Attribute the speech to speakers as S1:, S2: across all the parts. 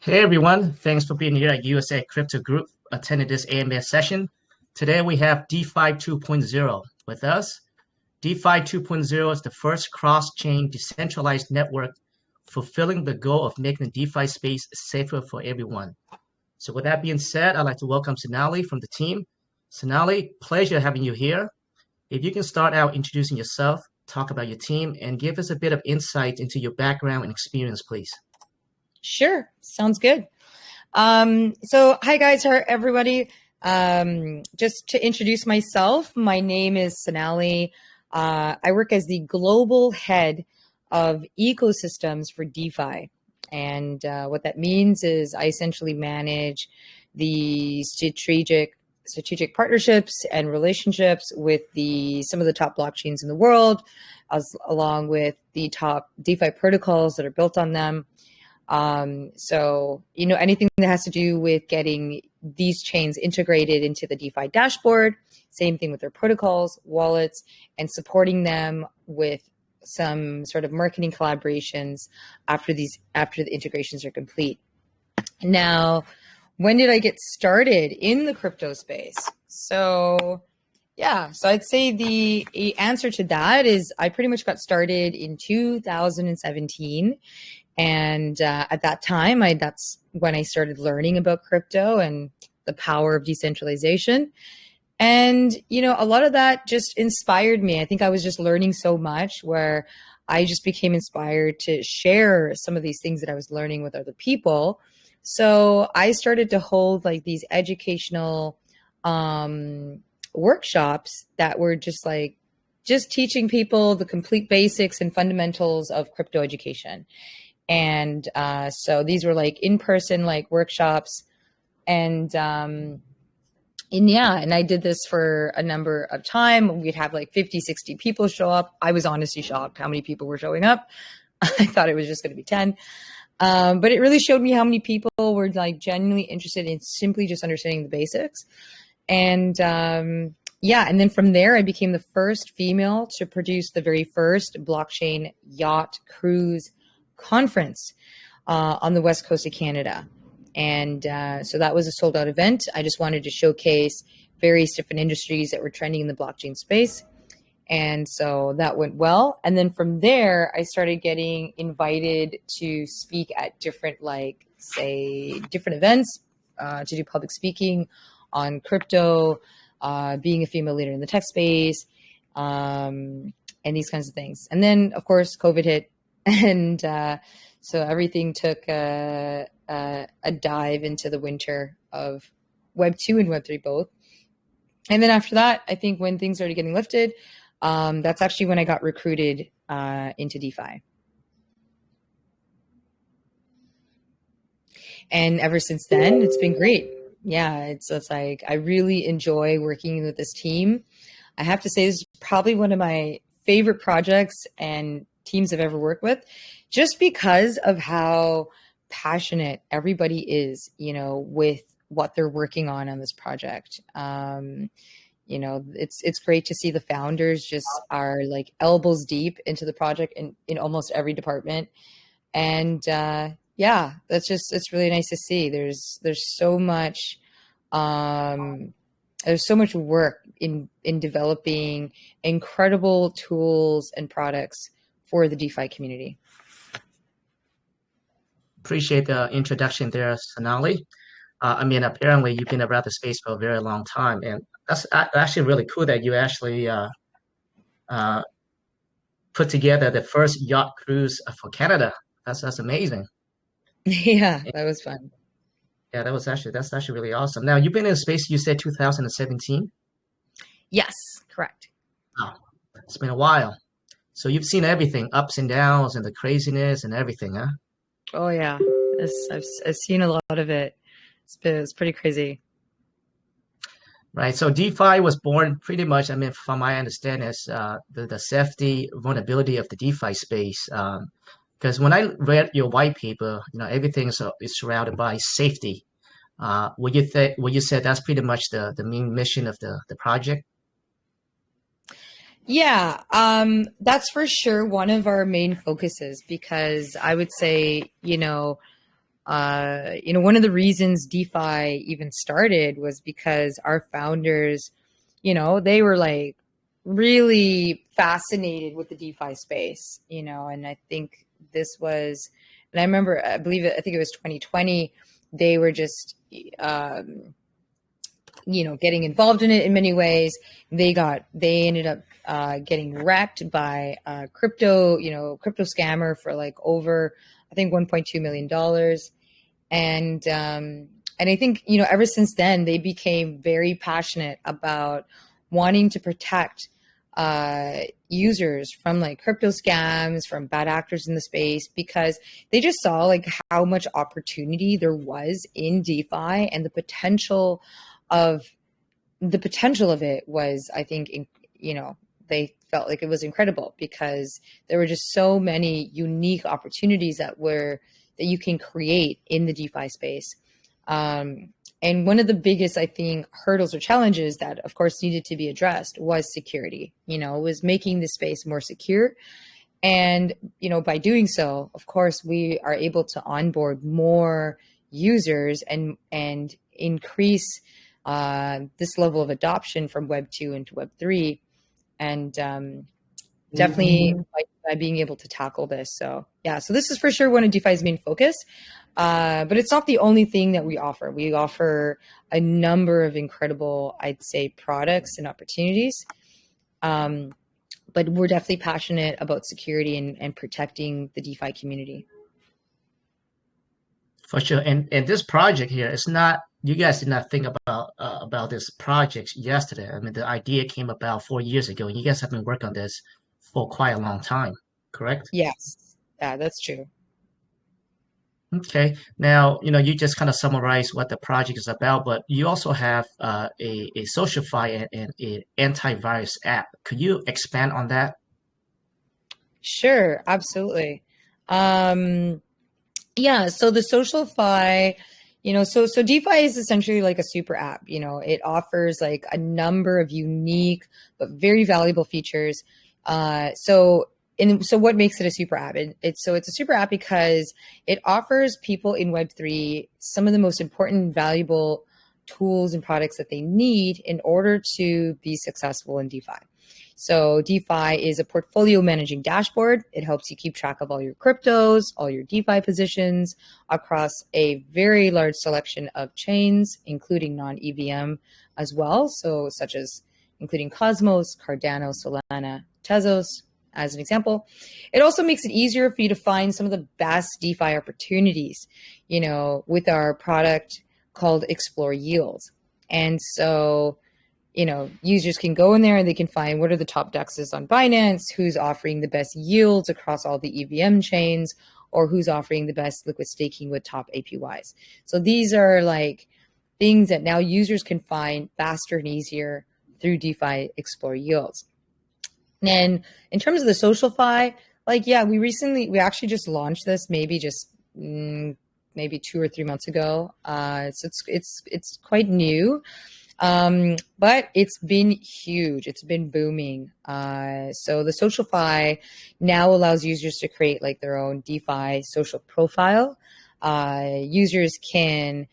S1: Hey everyone, thanks for being here at USA Crypto Group, attending this AMA session. Today we have De.Fi 2.0 with us. De.Fi 2.0 is the first cross-chain decentralized network fulfilling the goal of making the DeFi space safer for everyone. So with that being said, I'd like to welcome Sonali from the team. Sonali, pleasure having you here. If you can start out introducing yourself, talk about your team, and give us a bit of insight into your background and experience, please.
S2: Sure. Sounds good. So hi guys, hi everybody. Just to introduce myself, my name is Sonali. I work as the global head of ecosystems for DeFi. And what that means is I essentially manage the strategic partnerships and relationships with some of the top blockchains in the world, along with the top DeFi protocols that are built on them. So, anything that has to do with getting these chains integrated into the DeFi dashboard, same thing with their protocols, wallets, and supporting them with some sort of marketing collaborations after the integrations are complete. Now, when did I get started in the crypto space? So I'd say the answer to that is I pretty much got started in 2017. And at that time, that's when I started learning about crypto and the power of decentralization. And, a lot of that just inspired me. I think I was just learning so much where I just became inspired to share some of these things that I was learning with other people. So I started to hold like these educational workshops that were just teaching people the complete basics and fundamentals of crypto education. And so these were like in-person like workshops, and I did this for a number of time. We'd have like 50, 60 people show up. I was honestly shocked how many people were showing up. I thought it was just going to be 10. But it really showed me how many people were like genuinely interested in simply just understanding the basics. And and then from there, I became the first female to produce the very first blockchain yacht cruise conference on the west coast of Canada. And so that was a sold out event. I just wanted to showcase various different industries that were trending in the blockchain space. And so that went well. And then from there, I started getting invited to speak at different events, to do public speaking on crypto, being a female leader in the tech space, and these kinds of things. And then, of course, COVID hit. And so everything took a dive into the winter of Web 2 and Web 3 both. And then after that, I think when things started getting lifted, that's actually when I got recruited into DeFi. And ever since then, it's been great. Yeah, it's like I really enjoy working with this team. I have to say this is probably one of my favorite projects and teams I've ever worked with, just because of how passionate everybody is, with what they're working on this project. It's great to see the founders just are like elbows deep into the project in almost every department. And it's really nice to see. There's so much work in developing incredible tools and products for the DeFi community.
S1: Appreciate the introduction there, Sonali. Apparently you've been around the space for a very long time, and that's actually really cool that you actually put together the first yacht cruise for Canada. That's amazing.
S2: Yeah, that was fun.
S1: Yeah, that's actually really awesome. Now you've been in the space. You said 2017.
S2: Yes, correct.
S1: Wow, it's been a while. So you've seen everything, ups and downs, and the craziness and everything, huh?
S2: Oh yeah, I've seen a lot of it. It's pretty crazy.
S1: Right. So DeFi was born pretty much, from my understanding, as the safety vulnerability of the DeFi space. Because when I read your white paper, everything is surrounded by safety. Would you say that's pretty much the main mission of the project?
S2: Yeah, that's for sure one of our main focuses, because I would say, One of the reasons DeFi even started was because our founders, they were like really fascinated with the DeFi space, and I think this was, and I remember, I think it was 2020, they were just, getting involved in it in many ways. They ended up getting wrecked by a crypto scammer for like over, I think, $1.2 million. And I think, ever since then, they became very passionate about wanting to protect users from like crypto scams, from bad actors in the space, because they just saw like how much opportunity there was in DeFi, and the potential of it was, I think, they felt like it was incredible because there were just so many unique opportunities that you can create in the DeFi space. And one of the biggest, I think, hurdles or challenges that, of course, needed to be addressed was security. Was making the space more secure. And, by doing so, of course, we are able to onboard more users and increase this level of adoption from Web 2 into Web 3. And definitely by being able to tackle this. So this is for sure one of DeFi's main focus. But it's not the only thing that we offer. We offer a number of incredible, I'd say, products and opportunities. But we're definitely passionate about security and protecting the DeFi community.
S1: For sure. And this project here, it's not, you guys did not think about this project yesterday. I mean, the idea came about 4 years ago, and you guys have been working on this for quite a long time, correct?
S2: Yes. Yeah, that's true.
S1: Okay. Now, you just kind of summarize what the project is about, but you also have a SocialFi and an antivirus app. Could you expand on that?
S2: Sure, absolutely. So the SocialFi, so DeFi is essentially like a super app. It offers like a number of unique but very valuable features. So what makes it a super app? It's a super app because it offers people in Web3 some of the most important and valuable tools and products that they need in order to be successful in DeFi. So DeFi is a portfolio managing dashboard. It helps you keep track of all your cryptos, all your DeFi positions across a very large selection of chains, including non-EVM as well. So including Cosmos, Cardano, Solana, Tezos, as an example. It also makes it easier for you to find some of the best DeFi opportunities, with our product called Explore Yields. And so, users can go in there and they can find what are the top DEXs on Binance, who's offering the best yields across all the EVM chains, or who's offering the best liquid staking with top APYs. So these are like things that now users can find faster and easier through DeFi Explore Yields. And in terms of the SocialFi, we actually just launched this maybe 2 or 3 months ago. So it's quite new. But it's been huge. It's been booming. So the SocialFi now allows users to create like their own DeFi social profile. Users can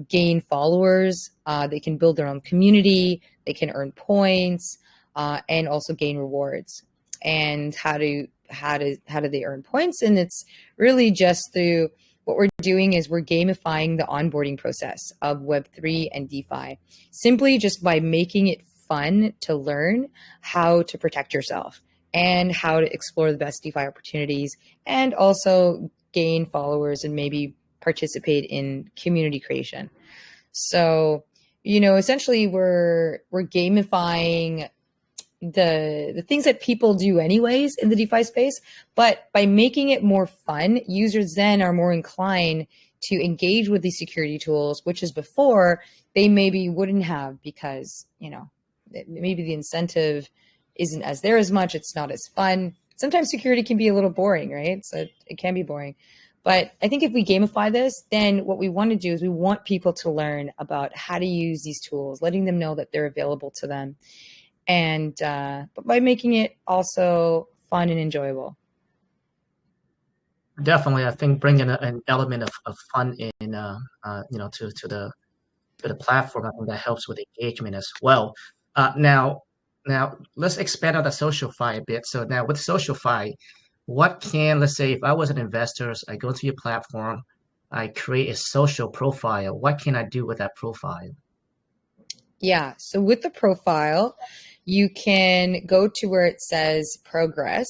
S2: gain followers. They can build their own community. They can earn points and also gain rewards. And how do they earn points? And it's really just through what we're doing is we're gamifying the onboarding process of Web3 and DeFi, simply just by making it fun to learn how to protect yourself and how to explore the best DeFi opportunities, and also gain followers and maybe participate in community creation. So, essentially we're gamifying the things that people do anyways in the DeFi space, but by making it more fun, users then are more inclined to engage with these security tools, which is before they maybe wouldn't have, because, maybe the incentive isn't as there as much. It's not as fun. Sometimes security can be a little boring, right? So it can be boring. But I think if we gamify this, then what we want to do is we want people to learn about how to use these tools, letting them know that they're available to them. And but by making it also fun and enjoyable.
S1: Definitely, I think bringing an element of fun in, to the platform, I think that helps with engagement as well. Now, let's expand on the SocialFi a bit. So now with SocialFi, let's say if I was an investor, I go to your platform, I create a social profile. What can I do with that profile?
S2: Yeah. So with the profile, you can go to where it says progress.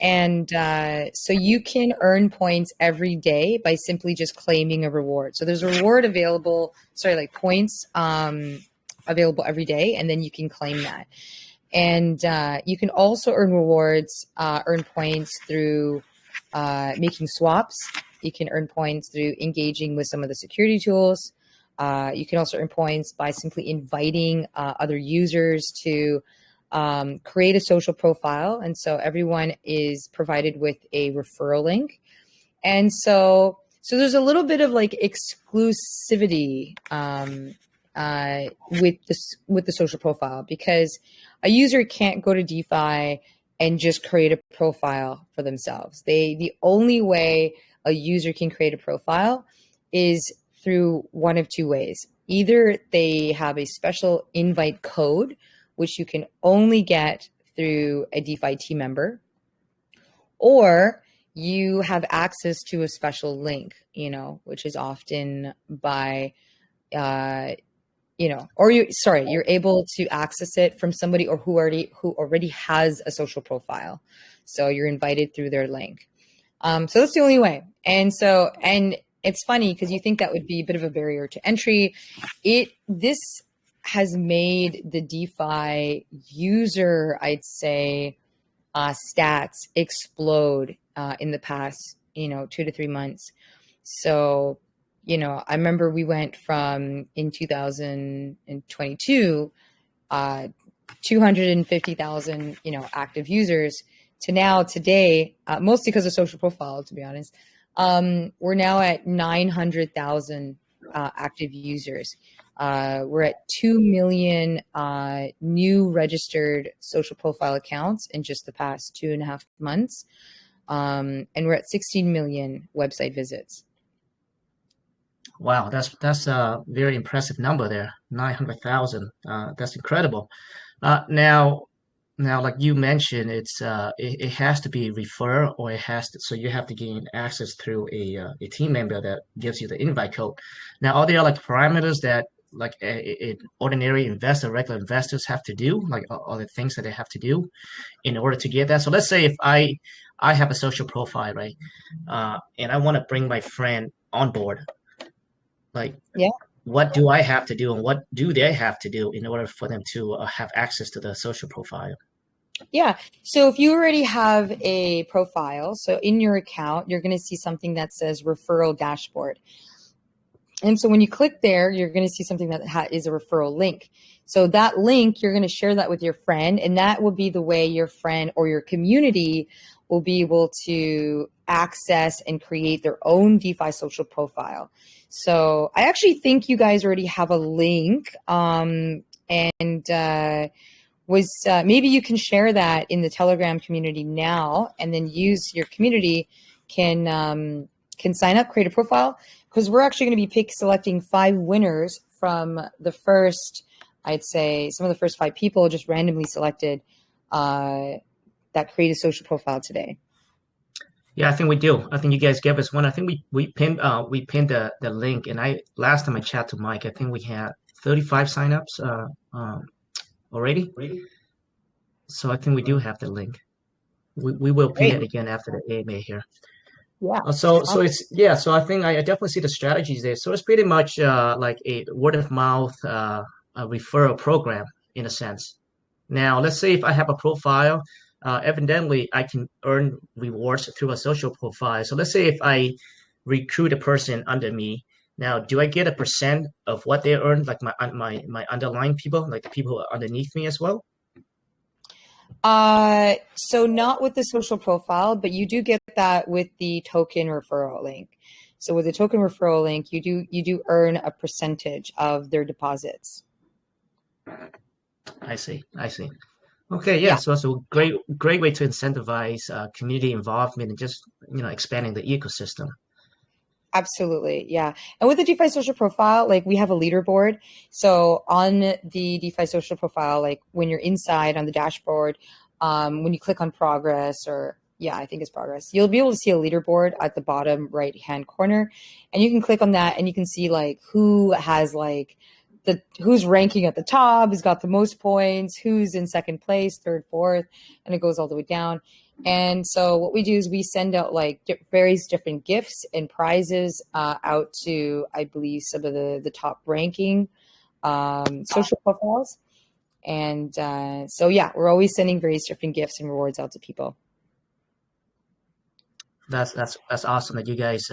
S2: And so you can earn points every day by simply just claiming a reward. So there's a reward available, like points available every day, and then you can claim that. And you can also earn rewards, earn points through making swaps. You can earn points through engaging with some of the security tools. You can also earn points by simply inviting other users to create a social profile. And so everyone is provided with a referral link. And so there's a little bit of like exclusivity with the social profile, because a user can't go to De.Fi and just create a profile for themselves. The only way a user can create a profile is through one of two ways. Either they have a special invite code, which you can only get through a De.Fi team member, or you have access to a special link, which is often by, you're able to access it from somebody who already has a social profile. So you're invited through their link. So that's the only way. And it's funny because you think that would be a bit of a barrier to entry. This has made the De.Fi user, I'd say, stats explode in the past, 2 to 3 months. So, I remember we went from, in 2022, 250,000, active users, to now today, mostly because of social profile, to be honest. We're now at 900,000 active users. We're at 2 million new registered social profile accounts in just the past 2.5 months. And we're at 16 million website visits.
S1: Wow, that's a very impressive number there, 900,000. That's incredible. Now, like you mentioned, it has to be referred, or so you have to gain access through a team member that gives you the invite code. Now, are there like parameters that like ordinary investor, regular investors have to do, like are the things that they have to do in order to get that? So let's say if I have a social profile, right, and I want to bring my friend on board, like
S2: Yeah.
S1: what do I have to do, and what do they have to do in order for them to have access to the social profile?
S2: Yeah. So if you already have a profile, so in your account, you're going to see something that says referral dashboard. And so when you click there, you're going to see something that is a referral link. So that link, you're going to share that with your friend, and that will be the way your friend or your community will be able to access and create their own De.Fi social profile. So I actually think you guys already have a link, maybe you can share that in the Telegram community now, and then use your community can sign up, create a profile, because we're actually going to be selecting 5 winners from the first, I'd say, some of the first 5 people just randomly selected that create a social profile today.
S1: Yeah, I think we do. I think you guys gave us one. I think we pinned the link, and last time I chatted to Mike, I think we had 35 signups already. So I think we do have the link. We will pin it again after the AMA here.
S2: Yeah.
S1: So I think I definitely see the strategies there. So it's pretty much like a word of mouth a referral program in a sense. Now, let's say if I have a profile, evidently I can earn rewards through a social profile. So let's say if I recruit a person under me, now do I get a percent of what they earn, like my underlying people, like the people who are underneath me as well?
S2: So not with the social profile, but you do get that with the token referral link. So with the token referral link, you do earn a percentage of their deposits.
S1: I see. Okay, yeah,
S2: Yeah.
S1: so it's a great way to incentivize community involvement and just expanding the ecosystem.
S2: Absolutely. Yeah. And with the DeFi social profile, like we have a leaderboard. So on the DeFi social profile, like when you're inside on the dashboard, when you click on progress or yeah, I think it's progress, you'll be able to see a leaderboard at the bottom right hand corner. And you can click on that and you can see like who has like who's ranking at the top, who's got the most points, who's in second place, third, fourth, and it goes all the way down. And so what we do is we send out like various different gifts and prizes out to, I believe, some of the top ranking social profiles. And so, yeah, we're always sending various different gifts and rewards out to people.
S1: That's awesome that you guys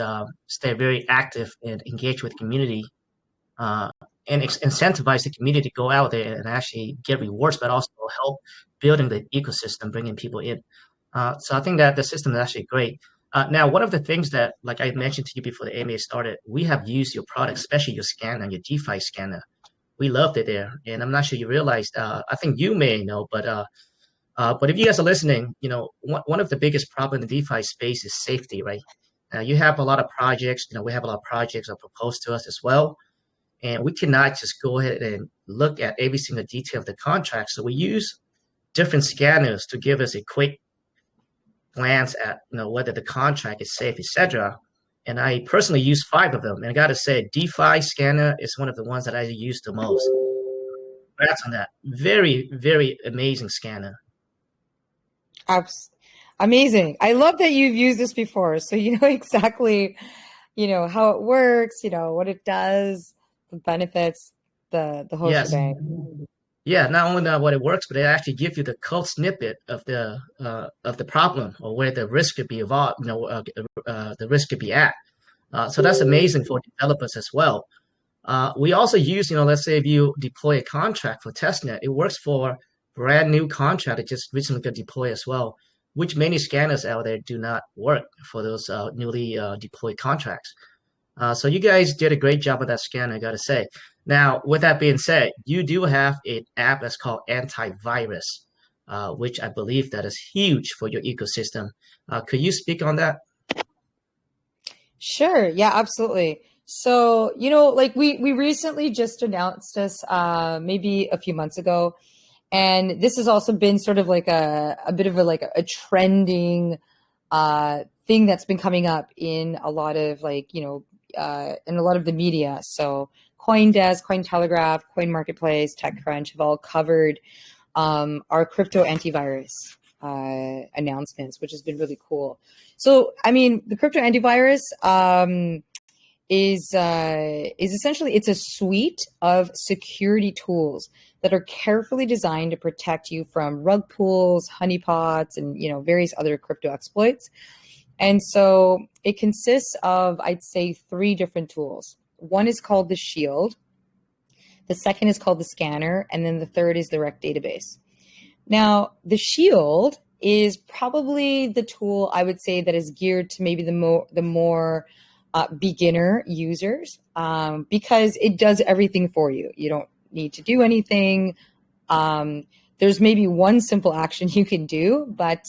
S1: stay very active and engage with the community uh, and incentivize the community to go out there and actually get rewards, but also help building the ecosystem, bringing people in. So I think that the system is actually great. Now, one of the things that, like I mentioned to you before the AMA started, we have used your product, especially your scanner, your DeFi scanner. We loved it there, and I'm not sure you realized. I think you may know, but if you guys are listening, one of the biggest problems in the DeFi space is safety, right? You have a lot of projects. We have a lot of projects that are proposed to us as well, and we cannot just go ahead and look at every single detail of the contract. So we use different scanners to give us a quick glance at whether the contract is safe, etc. And I personally use five of them. And I got to say, DeFi Scanner is one of the ones that I use the most. Congrats on that. Very, very amazing scanner.
S2: Abs- Amazing. I love that you've used this before. So you know exactly, how it works, what it does, the benefits, the whole
S1: Yes.
S2: shebang.
S1: Yeah, not only what it works, but it actually gives you the code snippet of the problem or where the risk could be involved, the risk could be at. So that's amazing for developers as well. We also use, let's say if you deploy a contract for testnet, it works for brand new contract that just recently got deployed as well, which many scanners out there do not work for those newly deployed contracts. So you guys did a great job with that scanner, I gotta say. Now, with that being said, you do have an app that's called Antivirus, which I believe that is huge for your ecosystem. Could you speak on that?
S2: Sure. Yeah, absolutely. So, like we recently just announced this maybe a few months ago. And this has also been sort of like a bit of a trending thing that's been coming up in a lot of in a lot of the media. So CoinDesk, Cointelegraph, Coin Marketplace, TechCrunch have all covered our crypto antivirus announcements, which has been really cool. So, I mean, the crypto antivirus is essentially it's a suite of security tools that are carefully designed to protect you from rug pulls, honeypots, and various other crypto exploits. And so it consists of, I'd say, three different tools. One is called the Shield. The second is called the Scanner, and then the third is the Rec Database. Now, the Shield is probably the tool I would say that is geared to maybe the more beginner users because it does everything for you. You don't need to do anything. There's maybe one simple action you can do, but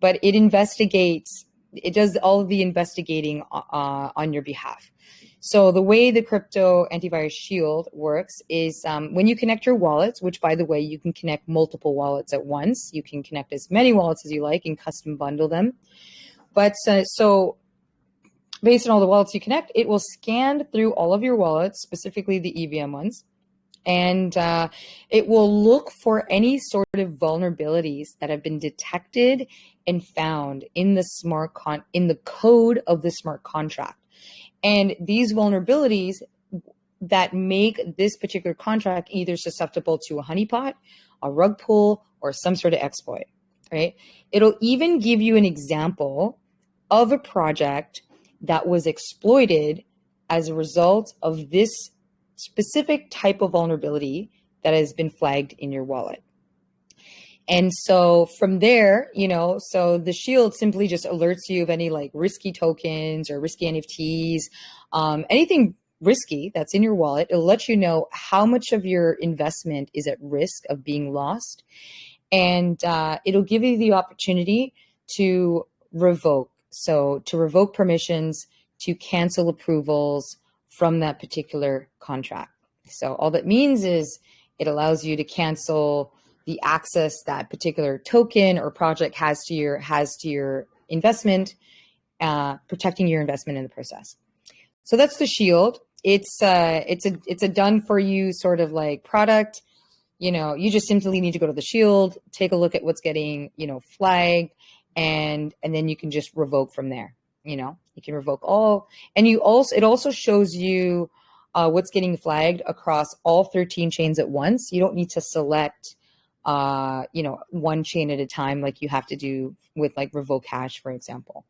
S2: it investigates. It does all of the investigating on your behalf. So the way the crypto antivirus shield works is when you connect your wallets, which by the way, you can connect multiple wallets at once. You can connect as many wallets as you like and custom bundle them. But so based on all the wallets you connect, it will scan through all of your wallets, specifically the EVM ones. And it will look for any sort of vulnerabilities that have been detected and found in the in the code of the smart contract. And these vulnerabilities that make this particular contract either susceptible to a honeypot, a rug pull, or some sort of exploit, right? It'll even give you an example of a project that was exploited as a result of this specific type of vulnerability that has been flagged in your wallet. And so from there, so the shield simply just alerts you of any like risky tokens or risky NFTs, anything risky that's in your wallet. It'll let you know how much of your investment is at risk of being lost. and it'll give you the opportunity to revoke. So to revoke permissions, to cancel approvals from that particular contract. So all that means is it allows you to cancel the access that particular token or project has to your investment, protecting your investment in the process. So that's the shield. It's a done for you sort of like product. You just simply need to go to the shield, take a look at what's getting, flagged, and then you can just revoke from there. You can revoke all, and it also shows you what's getting flagged across all 13 chains at once. You don't need to select, one chain at a time like you have to do with like revoke hash, for example.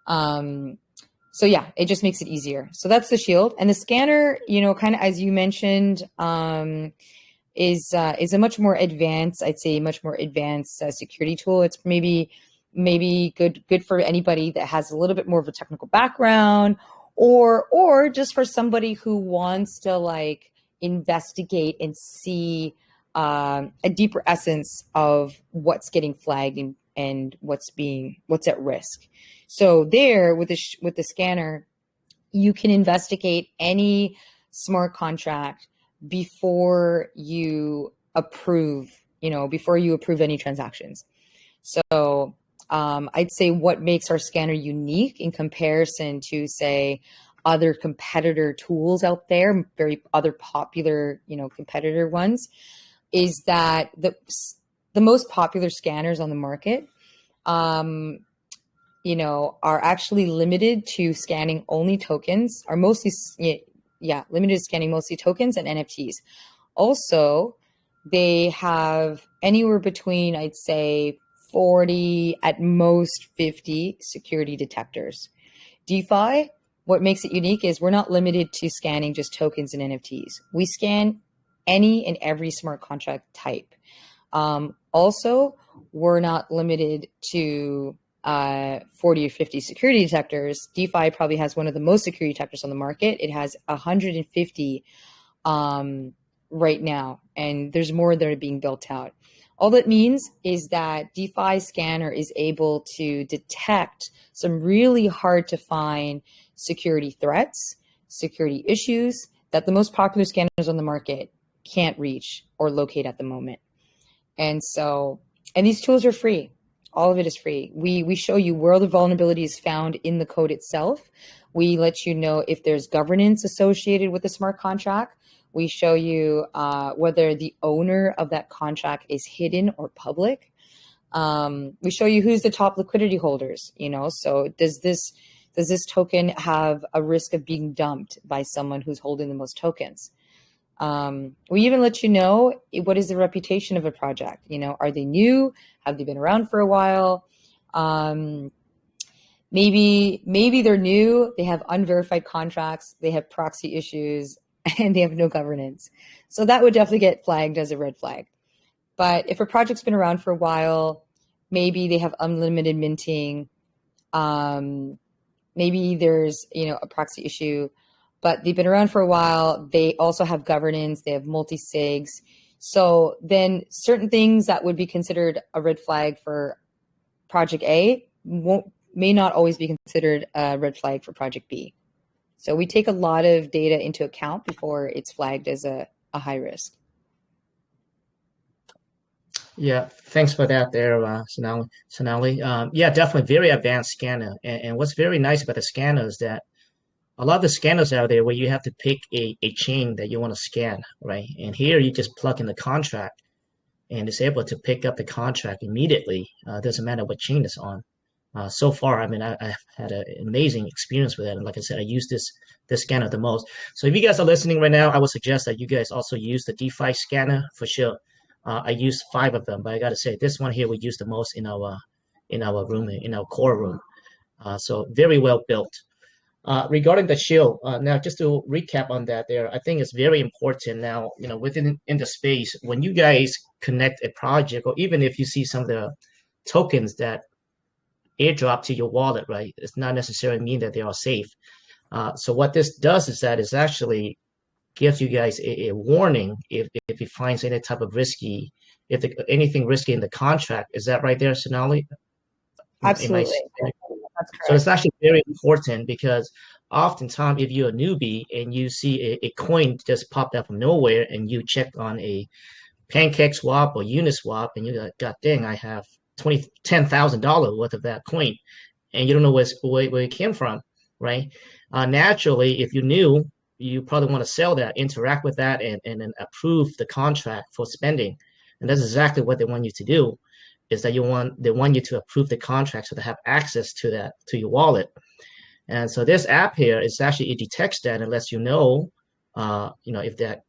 S2: So yeah, it just makes it easier. So that's the shield, and the scanner, kind of as you mentioned, is a much more advanced, I'd say, much more advanced security tool. It's maybe good for anybody that has a little bit more of a technical background, or just for somebody who wants to like investigate and see a deeper essence of what's getting flagged and what's at risk. So there with the scanner, you can investigate any smart contract before you approve any transactions. So I'd say what makes our scanner unique in comparison to, say, other competitor tools out there, other popular, competitor ones, is that the most popular scanners on the market, are actually limited to scanning only tokens, are mostly, limited to scanning mostly tokens and NFTs. Also, they have anywhere between, I'd say, 40, at most 50 security detectors. De.Fi, what makes it unique is we're not limited to scanning just tokens and NFTs. We scan any and every smart contract type. Also, we're not limited to 40 or 50 security detectors. De.Fi probably has one of the most security detectors on the market. It has 150 right now, and there's more that are being built out. All that means is that De.Fi scanner is able to detect some really hard to find security threats, security issues that the most popular scanners on the market can't reach or locate at the moment. And these tools are free. All of it is free. We show you where the vulnerability is found in the code itself. We let you know if there's governance associated with the smart contract. We show you whether the owner of that contract is hidden or public. We show you who's the top liquidity holders. So does this token have a risk of being dumped by someone who's holding the most tokens? We even let you know what is the reputation of a project. Are they new? Have they been around for a while? Maybe they're new. They have unverified contracts. They have proxy issues, and they have no governance. So that would definitely get flagged as a red flag. But if a project's been around for a while, maybe they have unlimited minting. Maybe there's a proxy issue, but they've been around for a while. They also have governance. They have multi-sigs. So then certain things that would be considered a red flag for project A may not always be considered a red flag for project B. So we take a lot of data into account before it's flagged as a high risk.
S1: Yeah, thanks for that there, Sonali. Yeah, definitely very advanced scanner. And what's very nice about the scanner is that a lot of the scanners out there where you have to pick a chain that you want to scan, right? And here you just plug in the contract and it's able to pick up the contract immediately. Doesn't matter what chain it's on. So far, I mean, I've had an amazing experience with it. And like I said, I use this scanner the most. So if you guys are listening right now, I would suggest that you guys also use the De.Fi scanner for sure. I use 5 of them, but I got to say this one here we use the most in our room, in our core room. So very well built. Regarding the shield, now just to recap on that there, I think it's very important now, within the space, when you guys connect a project, or even if you see some of the tokens that airdrop to your wallet, right, it's not necessarily mean that they are safe. So what this does is that it's actually gives you guys a warning if it finds any type of risky, anything risky in the contract. Is that right there, Sonali? Am I
S2: Absolutely.
S1: saying it?
S2: That's
S1: So it's
S2: correct.
S1: actually very important because oftentimes if you're a newbie and you see a coin just popped up from nowhere and you check on a pancake swap or uniswap and you're like, God dang, I have $10,000 worth of that coin and you don't know where it came from, right? Naturally, if you knew, you probably want to sell that, interact with that, and then approve the contract for spending. And that's exactly what they want you to do, is that they want you to approve the contract so they have access to that to your wallet. And so this app here is actually, it detects that and lets you know, if that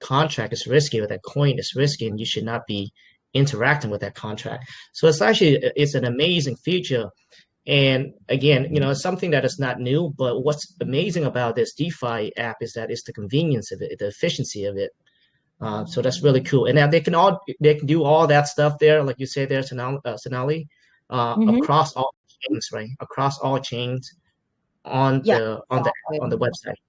S1: contract is risky or that coin is risky, and you should not be interacting with that contract. So it's an amazing feature. And again, you know, it's something that is not new, but what's amazing about this De.Fi app is that it's the convenience of it, the efficiency of it. So that's really cool. And now they can do all that stuff there, like you say there, Sonali,
S2: Hmm.
S1: across all chains, right? Across all chains on
S2: Yeah,
S1: on the
S2: exactly.
S1: website.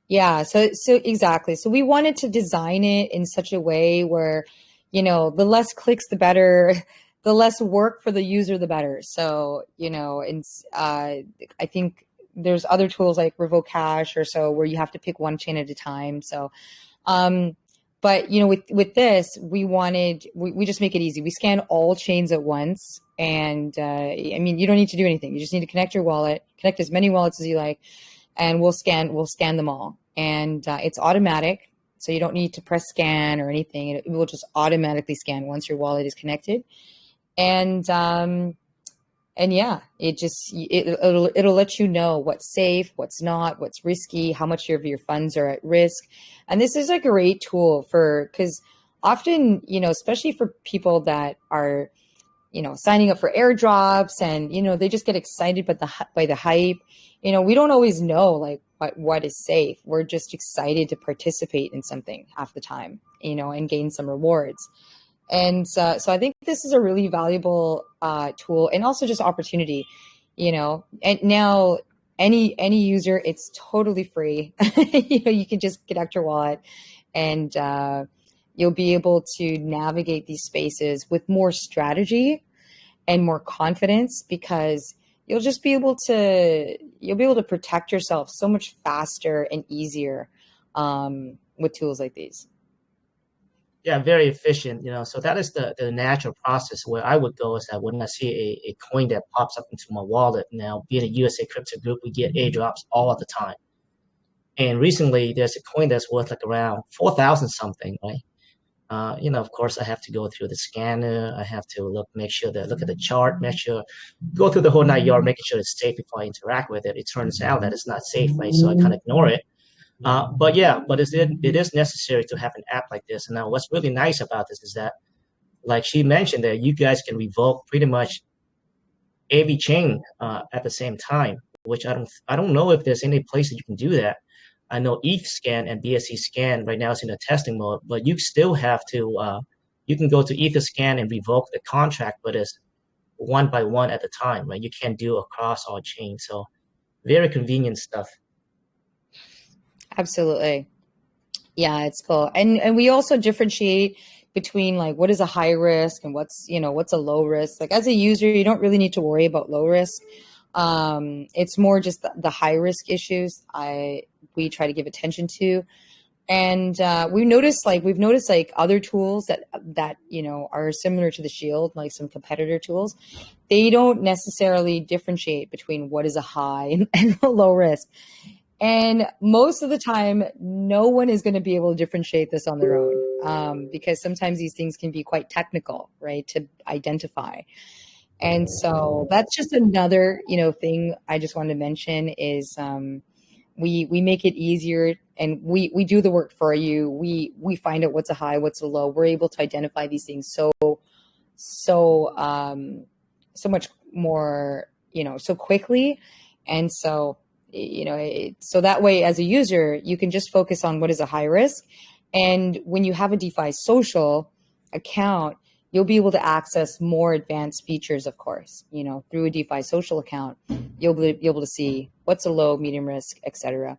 S2: Yeah, so exactly. So we wanted to design it in such a way where, the less clicks, the better, the less work for the user, the better. So, I think there's other tools like Revocash or so where you have to pick one chain at a time. So, um, but with this, we just make it easy. We scan all chains at once, and I mean, you don't need to do anything. You just need to connect your wallet, connect as many wallets as you like, and we'll scan them all, and it's automatic, so you don't need to press scan or anything. It will just automatically scan once your wallet is connected, and yeah, it'll let you know what's safe, what's not, what's risky, how much of your funds are at risk. And this is a great tool because often, especially for people that are signing up for airdrops, and they just get excited by the hype. We don't always know like what is safe. We're just excited to participate in something half the time, and gain some rewards. And so I think this is a really valuable tool, and also just opportunity. And now any user, it's totally free. You can just connect your wallet, and you'll be able to navigate these spaces with more strategy and more confidence, because you'll be able to protect yourself so much faster and easier with tools like these.
S1: Yeah, very efficient, you know. So that is the natural process where I would go, is that when I see a coin that pops up into my wallet, now being a USA crypto group, we get airdrops all the time. And recently there's a coin that's worth like around 4,000 something, right? You know, of course, I have to go through the scanner. I have to look at the chart, make sure, go through the whole 9 yard, making sure it's safe before I interact with it. It turns out that it's not safe, right? So I kind of ignore it. But yeah, but it is necessary to have an app like this. And now what's really nice about this is that, like she mentioned, that you guys can revoke pretty much every chain at the same time, which I don't know if there's any place that you can do that. I know ETH scan and BSC scan right now is in a testing mode, but you still have to you can go to Etherscan and revoke the contract, but it's one by one at a time, right? You can't do across all chains. So very convenient stuff.
S2: Absolutely. Yeah, it's cool. And we also differentiate between like what is a high risk and what's a low risk. Like as a user, you don't really need to worry about low risk. It's more just the high risk issues we try to give attention to. And we've noticed other tools that are similar to the Shield, like some competitor tools. They don't necessarily differentiate between what is a high and a low risk. And most of the time, no one is going to be able to differentiate this on their own, because sometimes these things can be quite technical, right, to identify. And so that's just another, thing I just wanted to mention is we make it easier, and we do the work for you. We find out what's a high, what's a low. We're able to identify these things so much more, so quickly, and so so that way as a user you can just focus on what is a high risk. And when you have a DeFi social account, you'll be able to access more advanced features, of course, through a DeFi social account. You'll be able to see what's a low, medium risk, etc.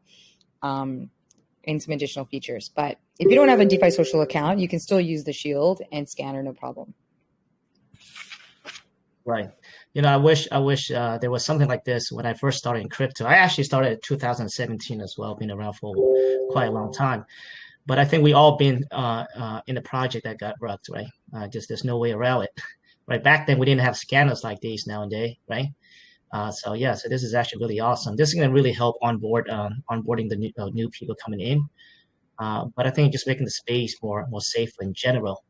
S2: and some additional features. But if you don't have a DeFi Social account, you can still use the Shield and scanner, no problem.
S1: Right. I wish there was something like this when I first started in crypto. I actually started in 2017 as well, been around for quite a long time. But I think we all been in a project that got rugged, right? Just there's no way around it. Right. Back then we didn't have scanners like these nowadays, right? So this is actually really awesome. This is going to really help onboarding the new people coming in. But I think just making the space more safe in general.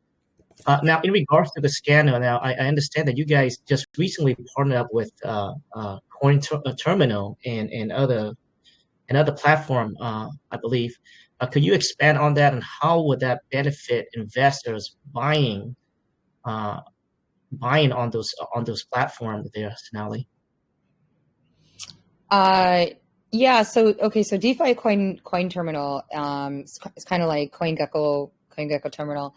S1: Now, in regards to the scanner, now I understand that you guys just recently partnered up with Terminal and other platform, I believe. Could you expand on that, and how would that benefit investors buying on those platforms there, Sonali?
S2: Yeah. So DeFi Coin Terminal, it's kind of like CoinGecko Terminal.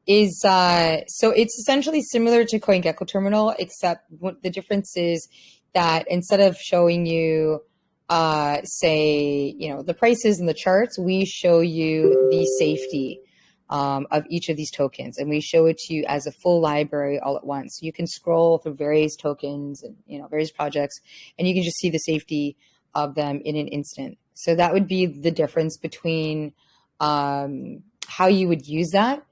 S2: So it's essentially similar to CoinGecko Terminal, except the difference is that instead of showing you, the prices and the charts, we show you the safety of each of these tokens, and we show it to you as a full library all at once. You can scroll through various tokens and various projects, and you can just see the safety of them in an instant. So that would be the difference between how you would use that.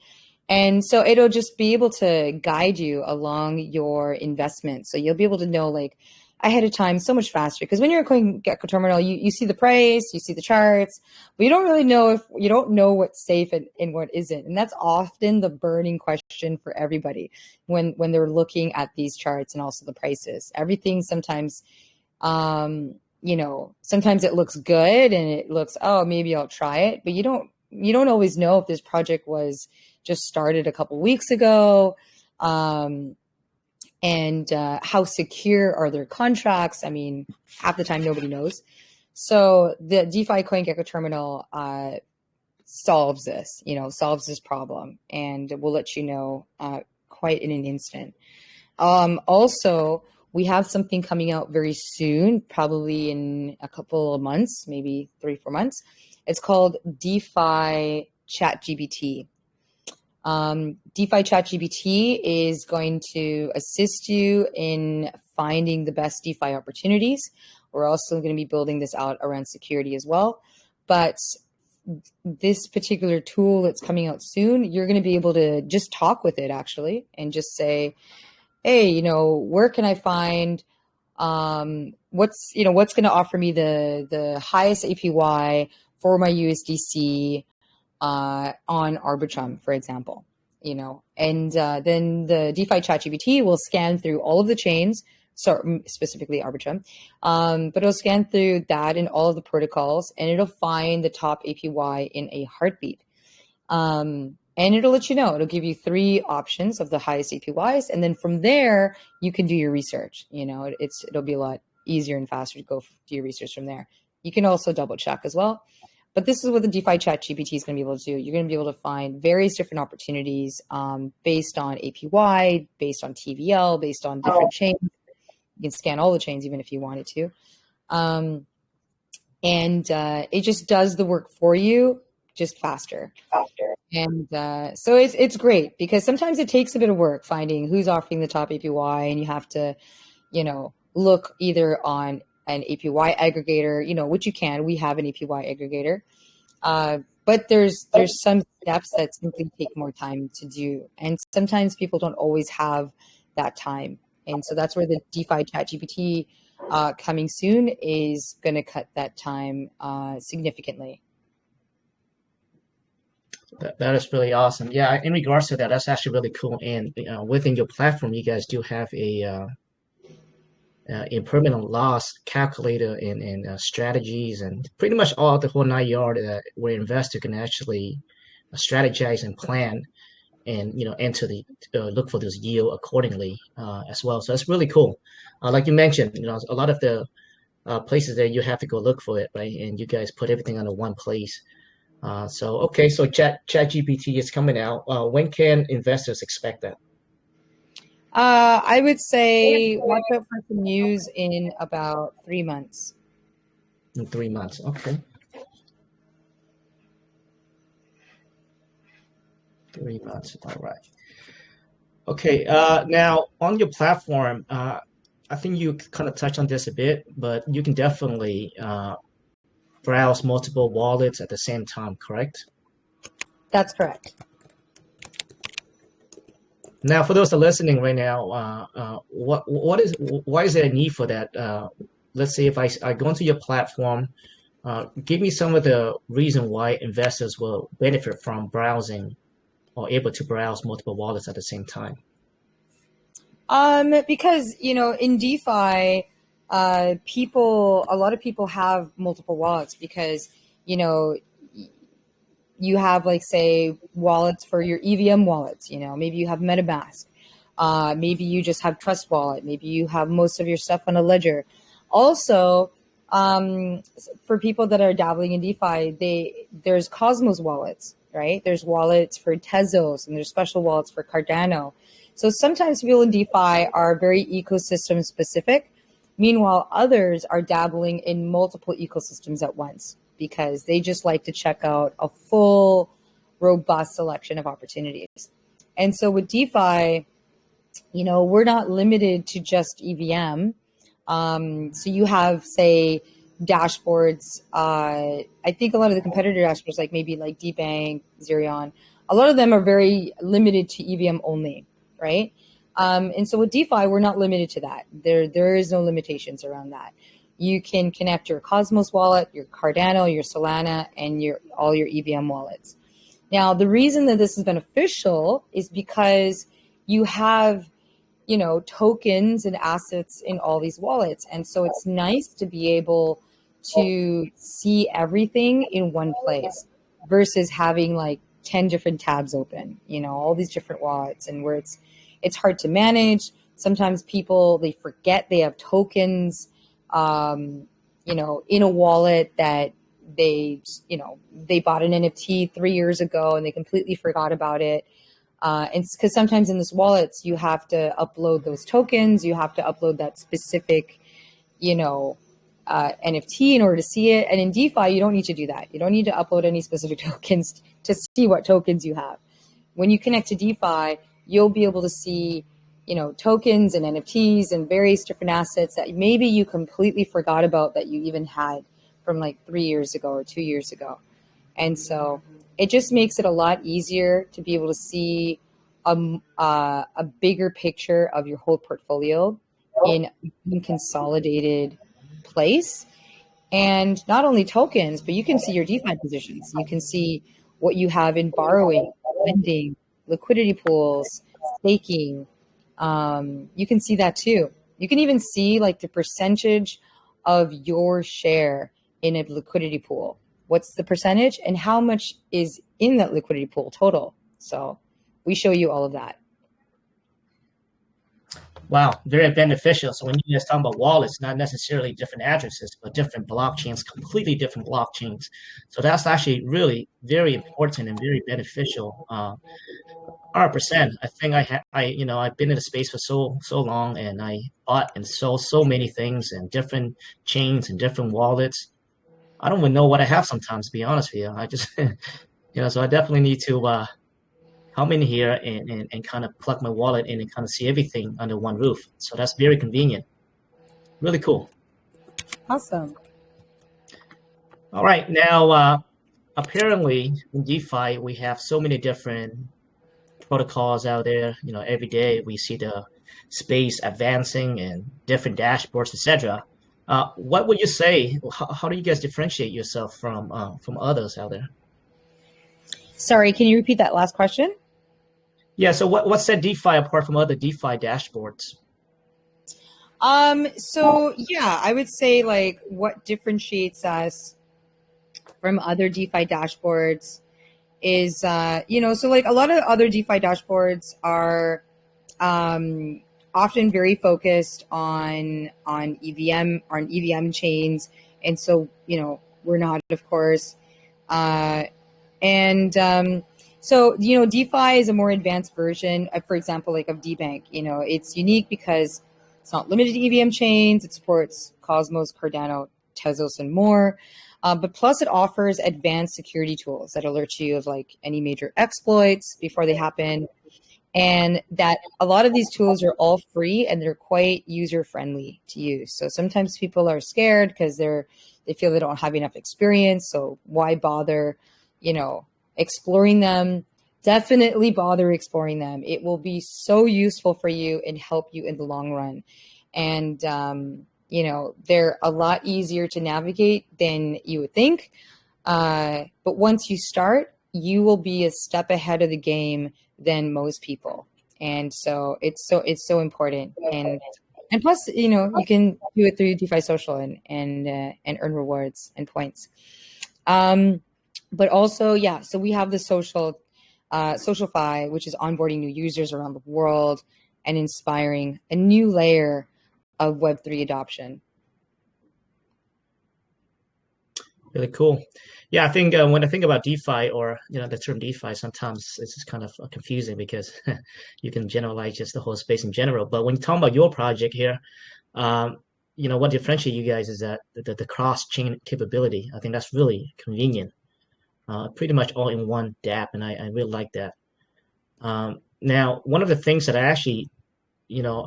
S2: And so it'll just be able to guide you along your investment. So you'll be able to know ahead of time so much faster. Because when you're a CoinGecko Terminal, you see the price, you see the charts, but you don't really know you don't know what's safe and what isn't. And that's often the burning question for everybody when they're looking at these charts and also the prices. Everything sometimes, sometimes it looks good and it looks, oh, maybe I'll try it, but you don't always know if this project was just started a couple weeks ago, and how secure are their contracts. I mean, half the time nobody knows. So the DeFi CoinGecko Terminal solves this problem, and will let you know quite in an instant. Also, we have something coming out very soon, probably in a couple of months, maybe 3-4 months. It's called De.Fi ChatGPT. De.Fi ChatGPT is going to assist you in finding the best DeFi opportunities. We're also going to be building this out around security as well. But this particular tool that's coming out soon, you're going to be able to just talk with it actually and just say, hey, where can I find what's going to offer me the highest APY for my USDC on Arbitrum, for example, and then the DeFi ChatGPT will scan through all of the chains, so specifically Arbitrum, but it'll scan through that and all of the protocols, and it'll find the top APY in a heartbeat. And it'll let you know. It'll give you 3 options of the highest APYs, and then from there you can do your research. It'll be a lot easier and faster to go do your research from there. You can also double check as well. But this is what the DeFi ChatGPT is going to be able to do. You're going to be able to find various different opportunities based on APY, based on TVL, based on different chains. You can scan all the chains even if you wanted to. And it just does the work for you just faster. And so it's great because sometimes it takes a bit of work finding who's offering the top APY, and you have to, look either on an APY aggregator, which you can. We have an APY aggregator, but there's some steps that simply take more time to do, and sometimes people don't always have that time, and so that's where the DeFi ChatGPT coming soon is going to cut that time significantly.
S1: That is really awesome. Yeah, in regards to that, that's actually really cool. And within your platform, you guys do have a impermanent loss calculator and strategies and pretty much all the whole 9 yard where investor can actually strategize and plan and enter the look for this yield accordingly as well. So that's really cool. Like you mentioned, a lot of the places that you have to go look for it, right? And you guys put everything under one place. So ChatGPT is coming out. When can investors expect that?
S2: I would say watch out for some news in about 3 months.
S1: In 3 months, okay. 3 months. All right. Okay. Now on your platform, I think you kind of touched on this a bit, but you can definitely browse multiple wallets at the same time, correct?
S2: That's correct.
S1: Now, for those that are listening right now, why is there a need for that? Let's say if I go into your platform, give me some of the reason why investors will benefit from browsing or able to browse multiple wallets at the same time.
S2: Because in DeFi, a lot of people have multiple wallets because you have, like, say, wallets for your EVM wallets. Maybe you have MetaMask. Maybe you just have Trust Wallet. Maybe you have most of your stuff on a ledger. Also, for people that are dabbling in DeFi, there's Cosmos wallets, right? There's wallets for Tezos, and there's special wallets for Cardano. So sometimes people in DeFi are very ecosystem specific. Meanwhile, others are dabbling in multiple ecosystems at once because they just like to check out a full, robust selection of opportunities. And so with DeFi, we're not limited to just EVM. So you have, say, dashboards. I think a lot of the competitor dashboards, like maybe like DBank, Zerion, a lot of them are very limited to EVM only, right? And so with DeFi, we're not limited to that. There is no limitations around that. You can connect your Cosmos wallet, your Cardano, your Solana, and all your EVM wallets. Now, the reason that this is beneficial is because you have, tokens and assets in all these wallets. And so it's nice to be able to see everything in one place versus having like 10 different tabs open, all these different wallets, and where it's hard to manage. Sometimes people, they forget they have tokens, in a wallet that they bought an NFT 3 years ago and they completely forgot about it. And because sometimes in this wallets, you have to upload those tokens, you have to upload that specific, NFT in order to see it. And in DeFi, you don't need to do that. You don't need to upload any specific tokens to see what tokens you have. When you connect to DeFi, you'll be able to see, tokens and NFTs and various different assets that maybe you completely forgot about that you even had from like 3 years ago or 2 years ago. And so it just makes it a lot easier to be able to see a bigger picture of your whole portfolio in a consolidated place. And not only tokens, but you can see your DeFi positions. You can see what you have in borrowing, lending, liquidity pools, staking. You can see that too. You can even see like the percentage of your share in a liquidity pool. What's the percentage and how much is in that liquidity pool total? So we show you all of that.
S1: Wow, very beneficial. So when you guys talk about wallets, not necessarily different addresses, but different blockchains, completely different blockchains. So that's actually really very important and very beneficial. 100%. I think I've been in the space for so long, and I bought and sold so many things and different chains and different wallets. I don't even know what I have sometimes, to be honest with you. I just, so I definitely need to come in here and kind of plug my wallet in and kind of see everything under one roof. So that's very convenient. Really cool.
S2: Awesome.
S1: All right. Now, apparently in DeFi, we have so many different protocols out there. Every day we see the space advancing and different dashboards, etc. What would you say? How do you guys differentiate yourself from others out there?
S2: Sorry, can you repeat that last question?
S1: Yeah. So what set DeFi apart from other DeFi dashboards?
S2: So yeah, I would say like what differentiates us from other DeFi dashboards is, so like a lot of other DeFi dashboards are often very focused on EVM chains. And so, we're not, of course. So, DeFi is a more advanced version of, for example, like of DBank. It's unique because it's not limited to EVM chains. It supports Cosmos, Cardano, Tezos, and more. But plus it offers advanced security tools that alert you of like any major exploits before they happen. And that a lot of these tools are all free and they're quite user friendly to use. So sometimes people are scared because they feel they don't have enough experience. So why bother, exploring them? Definitely bother exploring them. It will be so useful for you and help you in the long run. And, they're a lot easier to navigate than you would think. But once you start, you will be a step ahead of the game than most people. And so it's so important. And plus, you can do it through DeFi Social and earn rewards and points. But also, so we have the SocialFi, which is onboarding new users around the world and inspiring a new layer of Web3 adoption.
S1: Really cool. Yeah, I think when I think about DeFi or the term DeFi, sometimes it's just kind of confusing because you can generalize just the whole space in general. But when you talk about your project here, what differentiates you guys is that the cross-chain capability. I think that's really convenient. Pretty much all in one dApp, and I really like that. Now, one of the things that I actually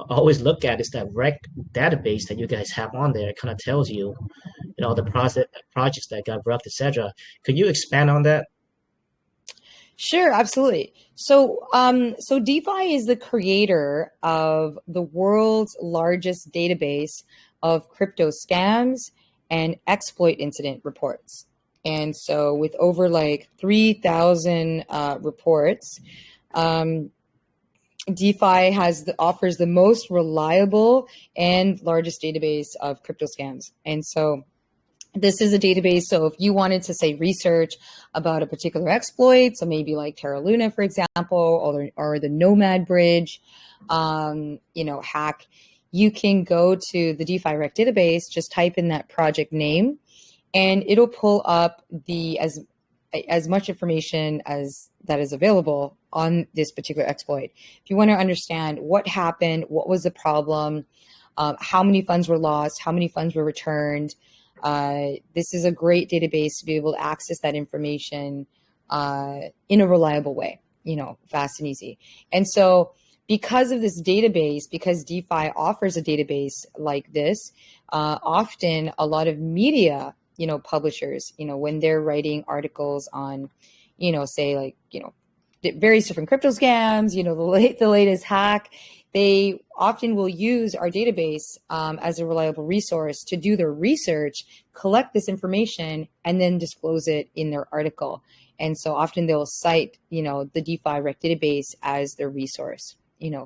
S1: always look at is that rec database that you guys have on there. It kind of tells you, the projects that got wrapped, etc. Could you expand on that?
S2: Sure, absolutely. So De.Fi is the creator of the world's largest database of crypto scams and exploit incident reports. And so with over like 3,000 reports, DeFi offers the most reliable and largest database of crypto scams. And so this is a database. So if you wanted to say research about a particular exploit, so maybe like Terra Luna, for example, or the Nomad Bridge, hack, you can go to the DeFi Rec database, just type in that project name, and it'll pull up as much information as that is available on this particular exploit. If you want to understand what happened, what was the problem, how many funds were lost, how many funds were returned, this is a great database to be able to access that information in a reliable way, fast and easy. And so because of this database, because DeFi offers a database like this, often a lot of media publishers, when they're writing articles on, say like, various different crypto scams, the latest hack, they often will use our database as a reliable resource to do their research, collect this information, and then disclose it in their article. And so often they'll cite, the DeFi Rec database as their resource,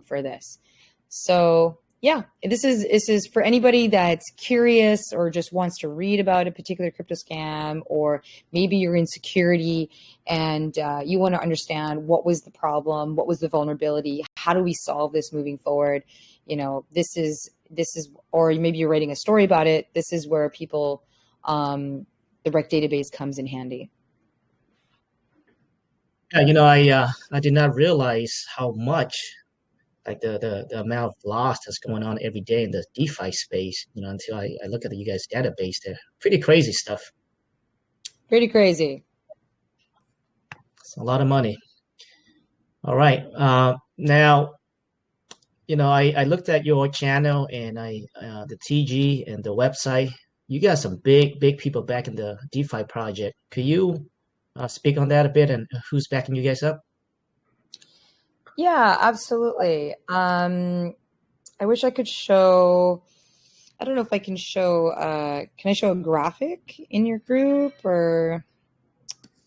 S2: for this. So yeah, this is for anybody that's curious or just wants to read about a particular crypto scam, or maybe you're in security and you want to understand what was the problem, what was the vulnerability, how do we solve this moving forward? This is, or maybe you're writing a story about it. This is where people, the Rec database comes in handy.
S1: Yeah, I did not realize how much like the amount of loss that's going on every day in the DeFi space, until I look at you guys' database. They're pretty crazy stuff.
S2: Pretty crazy.
S1: It's a lot of money. All right. Now, I looked at your channel and the TG and the website. You got some big people back in the DeFi project. Could you speak on that a bit and who's backing you guys up?
S2: Yeah, absolutely. I wish I could show, I don't know if I can show, can I show a graphic in your group, or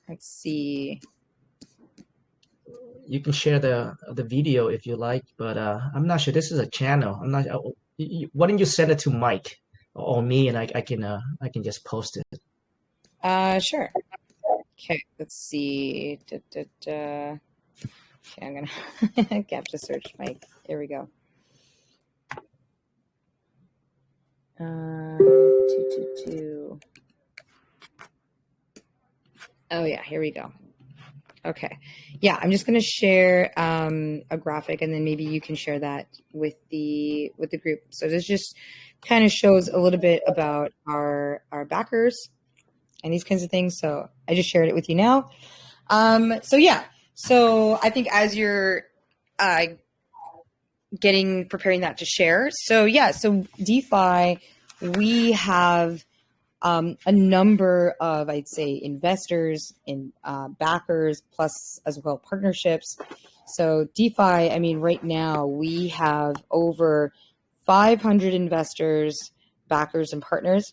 S2: let's see.
S1: You can share the video if you like, but I'm not sure. This is a channel. I'm not. Why don't you send it to Mike or me, and I can just post it.
S2: Sure. Okay, let's see. Okay, I'm gonna have to search Mike. Here we go. 222. Oh yeah, here we go. Okay. Yeah, I'm just going to share a graphic, and then maybe you can share that with the group. So this just kind of shows a little bit about our backers and these kinds of things. So I just shared it with you now. So I think as you're preparing that to share. So De.Fi, we have a number of, I'd say, investors and backers, plus as well partnerships. So De.Fi, I mean, right now we have over 500 investors, backers, and partners.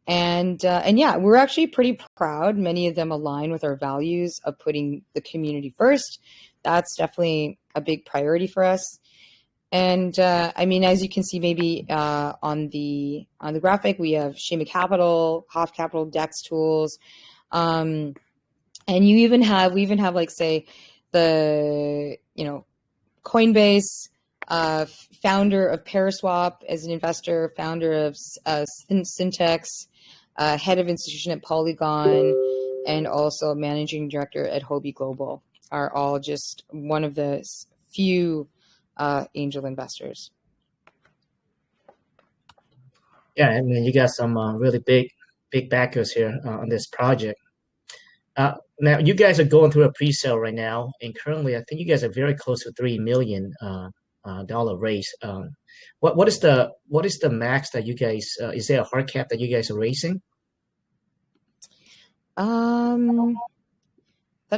S2: And yeah, we're actually pretty proud. Many of them align with our values of putting the community first. That's definitely a big priority for us. And I mean, as you can see, maybe on the graphic, we have Shima Capital, Hoff Capital, Dex Tools, and we even have like, say, the Coinbase, founder of Paraswap as an investor, founder of Syntex, head of institution at Polygon, and also managing director at Hobie Global are all just one of the few angel investors.
S1: Yeah, I mean, you got some really big backers here on this project. Now, you guys are going through a pre-sale right now, and currently, I think you guys are very close to $3 million dollar raise. What is the max that you guys? Is there a hard cap that you guys are raising?
S2: That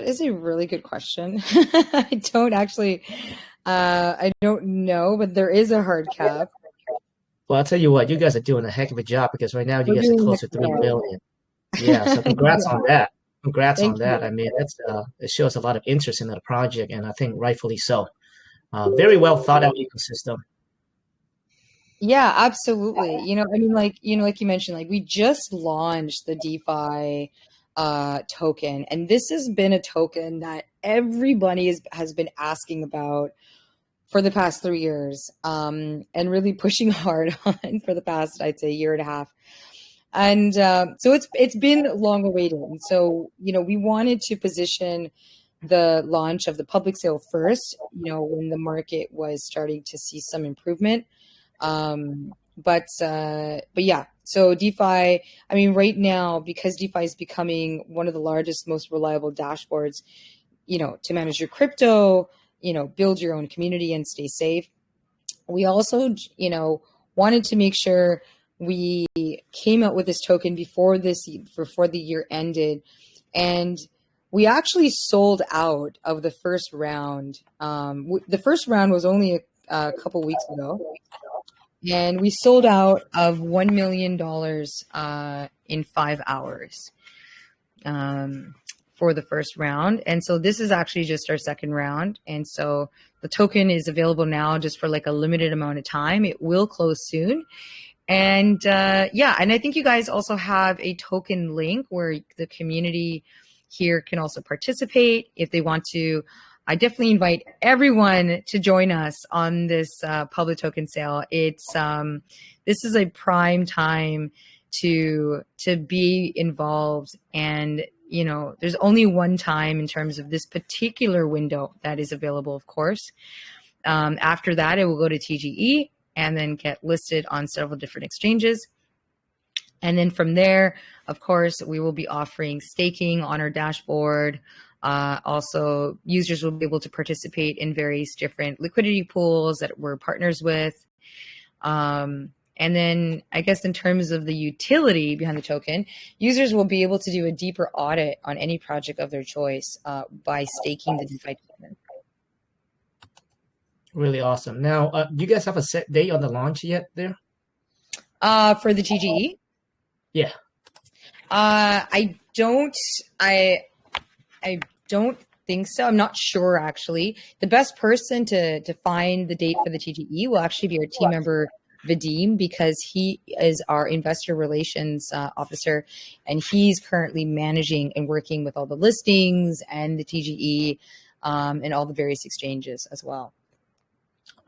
S2: is a really good question. I don't know, but there is a hard cap.
S1: Well, I'll tell you what, you guys are doing a heck of a job because right now you guys are close to 3 billion. Yeah, so congrats on that. Congrats on that. I mean, it shows a lot of interest in the project, and I think rightfully so. Very well thought out ecosystem.
S2: Yeah, absolutely. I mean, like you mentioned, like we just launched the De.Fi token, and this has been a token that everybody has been asking about for the past 3 years, and really pushing hard on for the past, I'd say, year and a half. And so it's been long awaited. And so, we wanted to position the launch of the public sale first, when the market was starting to see some improvement. But yeah, so De.Fi, I mean, right now, because De.Fi is becoming one of the largest, most reliable dashboards, to manage your crypto, build your own community and stay safe. We also, wanted to make sure we came out with this token before the year ended, and we actually sold out of the first round. The first round was only a couple weeks ago, and we sold out of $1 million in 5 hours for the first round. And so this is actually just our second round. And so the token is available now just for like a limited amount of time. It will close soon. And and I think you guys also have a token link where the community here can also participate if they want to. I definitely invite everyone to join us on this public token sale. It's this is a prime time to be involved, and there's only one time in terms of this particular window that is available, of course. After that, it will go to TGE and then get listed on several different exchanges. And then from there, of course, we will be offering staking on our dashboard. Also, users will be able to participate in various different liquidity pools that we're partners with. And then I guess in terms of the utility behind the token, users will be able to do a deeper audit on any project of their choice by staking the De.Fi token.
S1: Really awesome. Now, do you guys have a set date on the launch yet there?
S2: For the TGE?
S1: Yeah.
S2: I don't think so. I'm not sure, actually. The best person to find the date for the TGE will actually be our team member, Vadim, because he is our investor relations officer, and he's currently managing and working with all the listings and the TGE and all the various exchanges as well.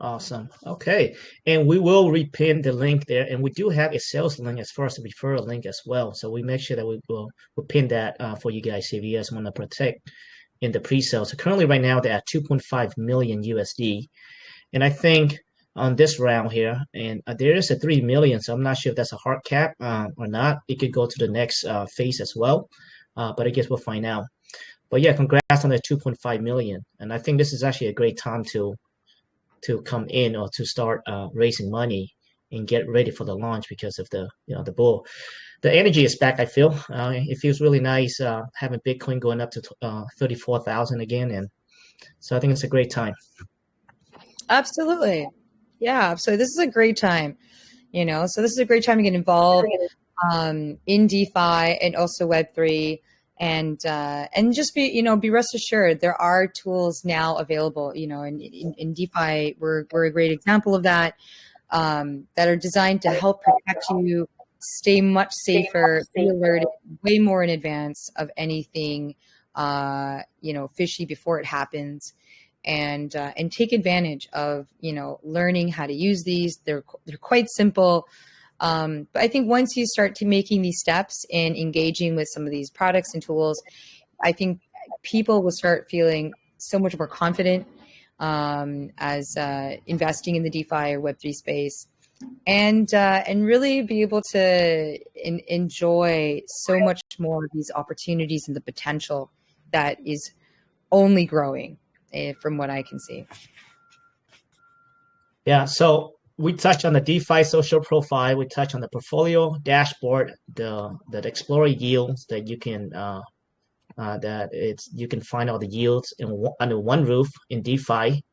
S1: Awesome. Okay. And we will repin the link there. And we do have a sales link as far as the referral link as well. So we make sure that we'll pin that for you guys if you guys want to protect in the pre-sale. So currently right now they're at 2.5 million USD. And I think on this round here, and there is a 3 million. So I'm not sure if that's a hard cap or not. It could go to the next phase as well, but I guess we'll find out. But yeah, congrats on the 2.5 million, and I think this is actually a great time to come in or to start raising money and get ready for the launch because of the bull. The energy is back. I feel it feels really nice having Bitcoin going up to 34,000 again, and so I think it's a great time.
S2: Absolutely. Yeah. So this is a great time, so this is a great time to get involved in DeFi and also Web3, and just be rest assured there are tools now available, in DeFi, we're a great example of that, that are designed to help protect you, stay much safer, be alerted way more in advance of anything, fishy before it happens. And take advantage of, learning how to use these. They're quite simple. But I think once you start to making these steps and engaging with some of these products and tools, I think people will start feeling so much more confident as investing in the DeFi or Web3 space, and really be able to enjoy so much more of these opportunities and the potential that is only growing, from what I can see.
S1: Yeah, so we touched on the DeFi social profile. We touched on the portfolio dashboard, the Explorer yields that you can you can find all the yields under one roof in DeFi,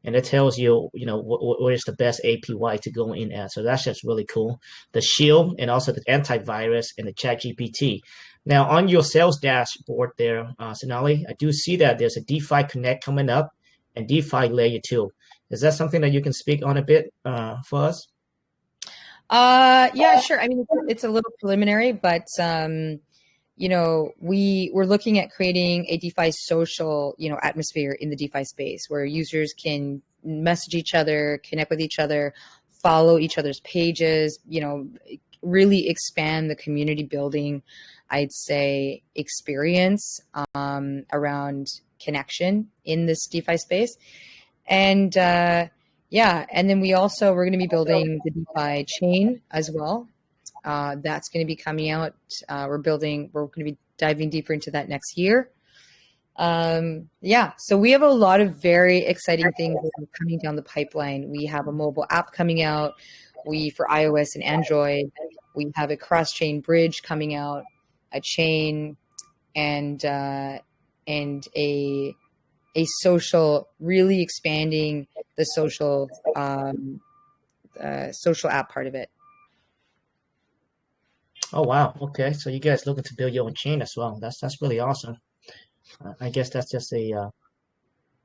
S1: and it tells you what is the best APY to go in at. So that's just really cool. The shield and also the antivirus and the ChatGPT. Now on your sales dashboard there, Sonali, I do see that there's a DeFi Connect coming up and DeFi Layer 2. Is that something that you can speak on a bit for us?
S2: Yeah, sure. I mean, it's a little preliminary, but we're looking at creating a DeFi social, atmosphere in the DeFi space where users can message each other, connect with each other, follow each other's pages, really expand the community building, I'd say, experience around connection in this DeFi space. And and then we're going to be building the DeFi chain as well. That's going to be coming out. We're going to be diving deeper into that next year. So we have a lot of very exciting things coming down the pipeline. We have a mobile app coming out. For iOS and Android, we have a cross-chain bridge coming out, a chain, and a social, really expanding the social app part of it.
S1: Oh wow! Okay, so you guys looking to build your own chain as well? That's really awesome. I guess that's just a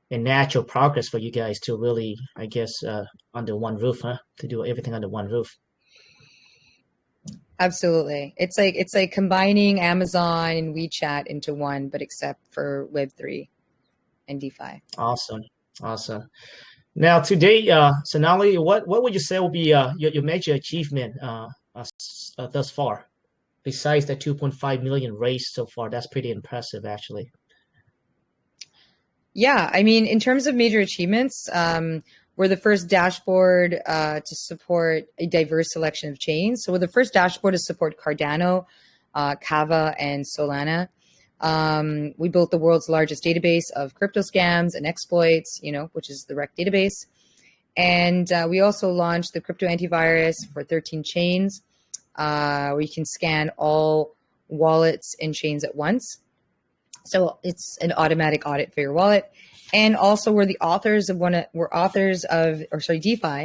S1: natural progress for you guys to really, I guess, under one roof, huh? To do everything under one roof.
S2: Absolutely, it's like combining Amazon and WeChat into one, but except for Web3 and DeFi.
S1: Awesome. Now today, Sonali, what would you say will be your major achievement thus far? Besides the 2.5 million raised so far, that's pretty impressive, actually.
S2: Yeah, I mean, in terms of major achievements, we're the first dashboard to support a diverse selection of chains. So we're the first dashboard to support Cardano, Kava, and Solana. We built the world's largest database of crypto scams and exploits, which is the REC database. And we also launched the crypto antivirus for 13 chains, where you can scan all wallets and chains at once. So it's an automatic audit for your wallet. And also DeFi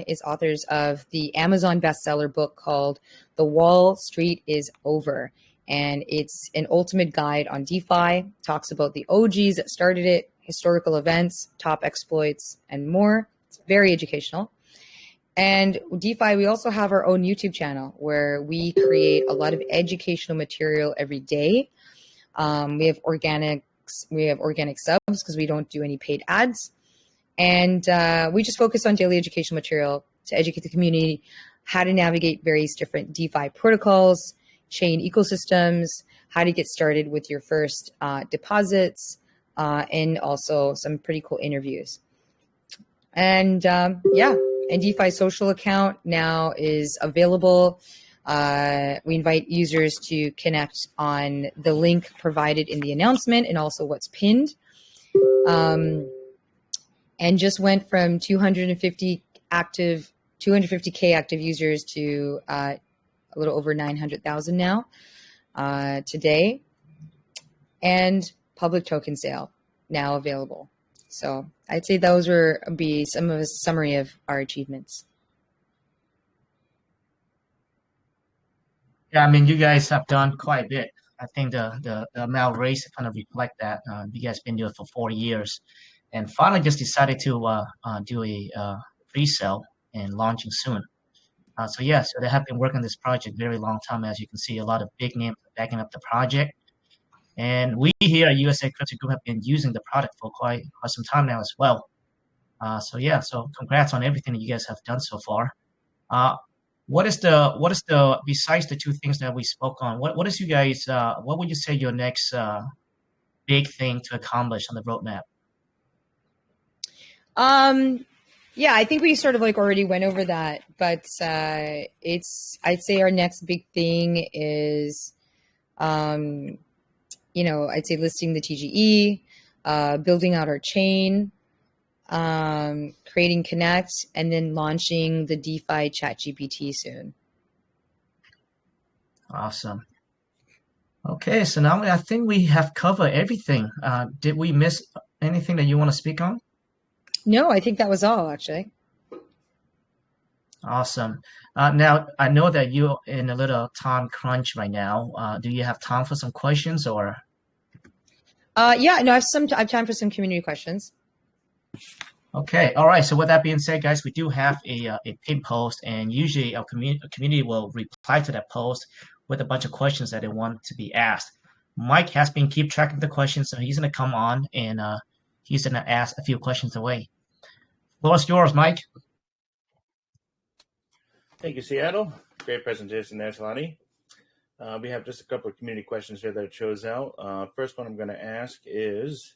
S2: is authors of the Amazon bestseller book called The Wall Street is Over. And it's an ultimate guide on DeFi, talks about the OGs that started it, historical events, top exploits, and more. It's very educational. And DeFi, we also have our own YouTube channel where we create a lot of educational material every day. We have organic subs because we don't do any paid ads. And we just focus on daily educational material to educate the community how to navigate various different DeFi protocols, chain ecosystems, how to get started with your first deposits, and also some pretty cool interviews. And And DeFi social account now is available. We invite users to connect on the link provided in the announcement and also what's pinned. And just went from 250K active users to a little over 900,000 now today. And public token sale now available. So I'd say those be some of a summary of our achievements.
S1: Yeah, I mean, you guys have done quite a bit. I think the amount raised kind of reflect that. You guys been doing it for 4 years, and finally just decided to do a pre-sale and launching soon. So yeah, so they have been working on this project very long time. As you can see, a lot of big names backing up the project. And we here at USA Crypto Group have been using the product for quite some time now as well. So yeah, so congrats on everything that you guys have done so far. What is the besides the two things that we spoke on? What is you guys? What would you say your next big thing to accomplish on the roadmap?
S2: Yeah, I think we sort of like already went over that, but I'd say our next big thing is, I'd say listing the TGE, building out our chain, creating Connect, and then launching the DeFi ChatGPT soon.
S1: Awesome. Okay, so now I think we have covered everything. Did we miss anything that you want to speak on?
S2: No, I think that was all, actually.
S1: Awesome. Now, I know that you're in a little time crunch right now. Do you have time for some questions or?
S2: Yeah, no, I have time for some community questions.
S1: Okay, all right. So with that being said, guys, we do have a pinned post, and usually our community will reply to that post with a bunch of questions that they want to be asked. Mike has been keep track of the questions, so he's going to come on and he's going to ask a few questions away. Floor is yours, Mike.
S3: Thank you, Seattle. Great presentation there, Solani. We have just a couple of community questions here that I chose out. First one I'm going to ask is,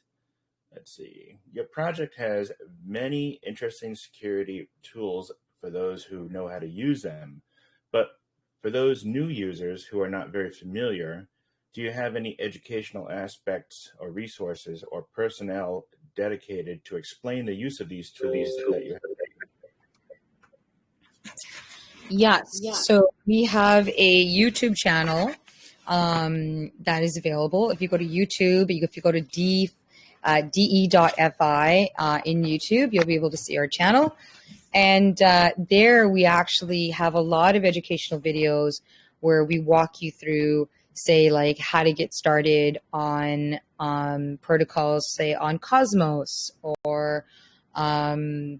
S3: let's see, your project has many interesting security tools for those who know how to use them, but for those new users who are not very familiar, do you have any educational aspects or resources or personnel dedicated to explain the use of these tools that you have?
S2: Yes. So we have a YouTube channel that is available. If you go to YouTube, if you go to de.fi in YouTube, you'll be able to see our channel. And there we actually have a lot of educational videos where we walk you through, say, like how to get started on protocols, say on Cosmos or on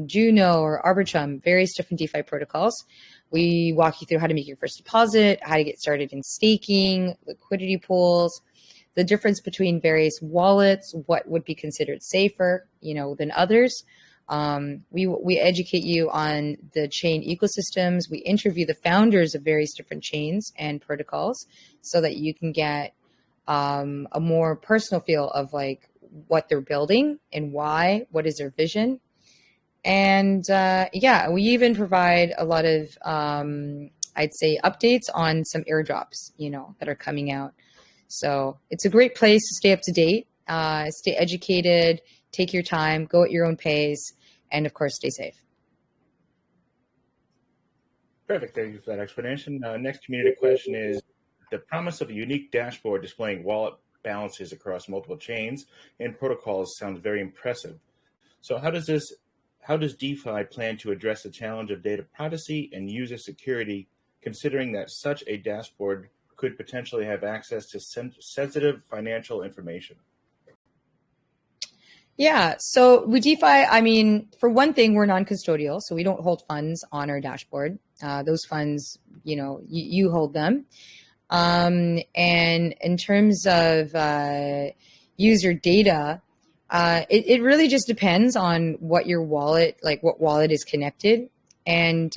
S2: Juno or Arbitrum, various different DeFi protocols. We walk you through how to make your first deposit, how to get started in staking, liquidity pools, the difference between various wallets, what would be considered safer, than others. We educate you on the chain ecosystems. We interview the founders of various different chains and protocols so that you can get a more personal feel of like what they're building and why, what is their vision. And we even provide a lot of, I'd say, updates on some airdrops, that are coming out. So it's a great place to stay up to date, stay educated, take your time, go at your own pace, and of course, stay safe.
S3: Perfect. Thank you for that explanation. Next community question is, the promise of a unique dashboard displaying wallet balances across multiple chains and protocols sounds very impressive. So how does DeFi plan to address the challenge of data privacy and user security, considering that such a dashboard could potentially have access to sensitive financial information?
S2: Yeah, so with DeFi, for one thing, we're non-custodial, so we don't hold funds on our dashboard. Those funds, you hold them. And in terms of user data, it really just depends on what your wallet, like what wallet is connected. And,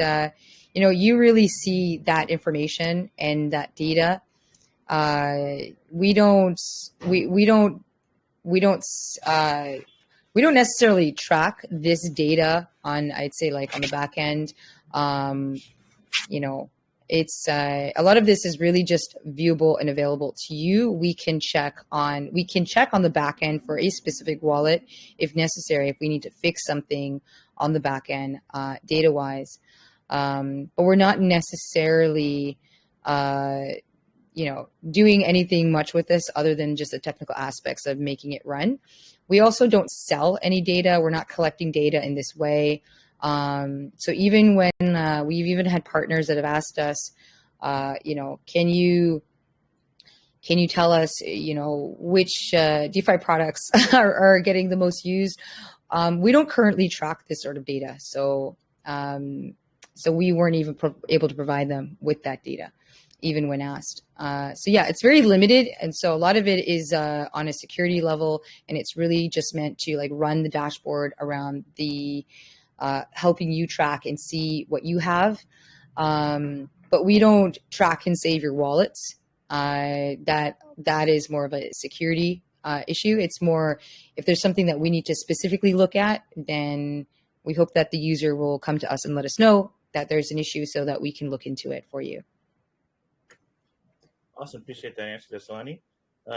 S2: you really see that information and that data. We don't we don't necessarily track this data on, I'd say, like on the back end. You know, it's a lot of this is really just viewable and available to you. We can check on the back end for a specific wallet if necessary, if we need to fix something on the back end data wise. But we're not necessarily doing anything much with this other than just the technical aspects of making it run. We also don't sell any data. We're not collecting data in this way. So even when we've even had partners that have asked us, can you tell us, which DeFi products are getting the most used? We don't currently track this sort of data. So we weren't even able to provide them with that data, even when asked. So yeah, it's very limited. And so a lot of it is on a security level, and it's really just meant to like run the dashboard around the helping you track and see what you have. But we don't track and save your wallets. That is more of a security issue. It's more if there's something that we need to specifically look at, then we hope that the user will come to us and let us know that there's an issue so that we can look into it for you.
S3: Awesome. Appreciate that answer, Desalani.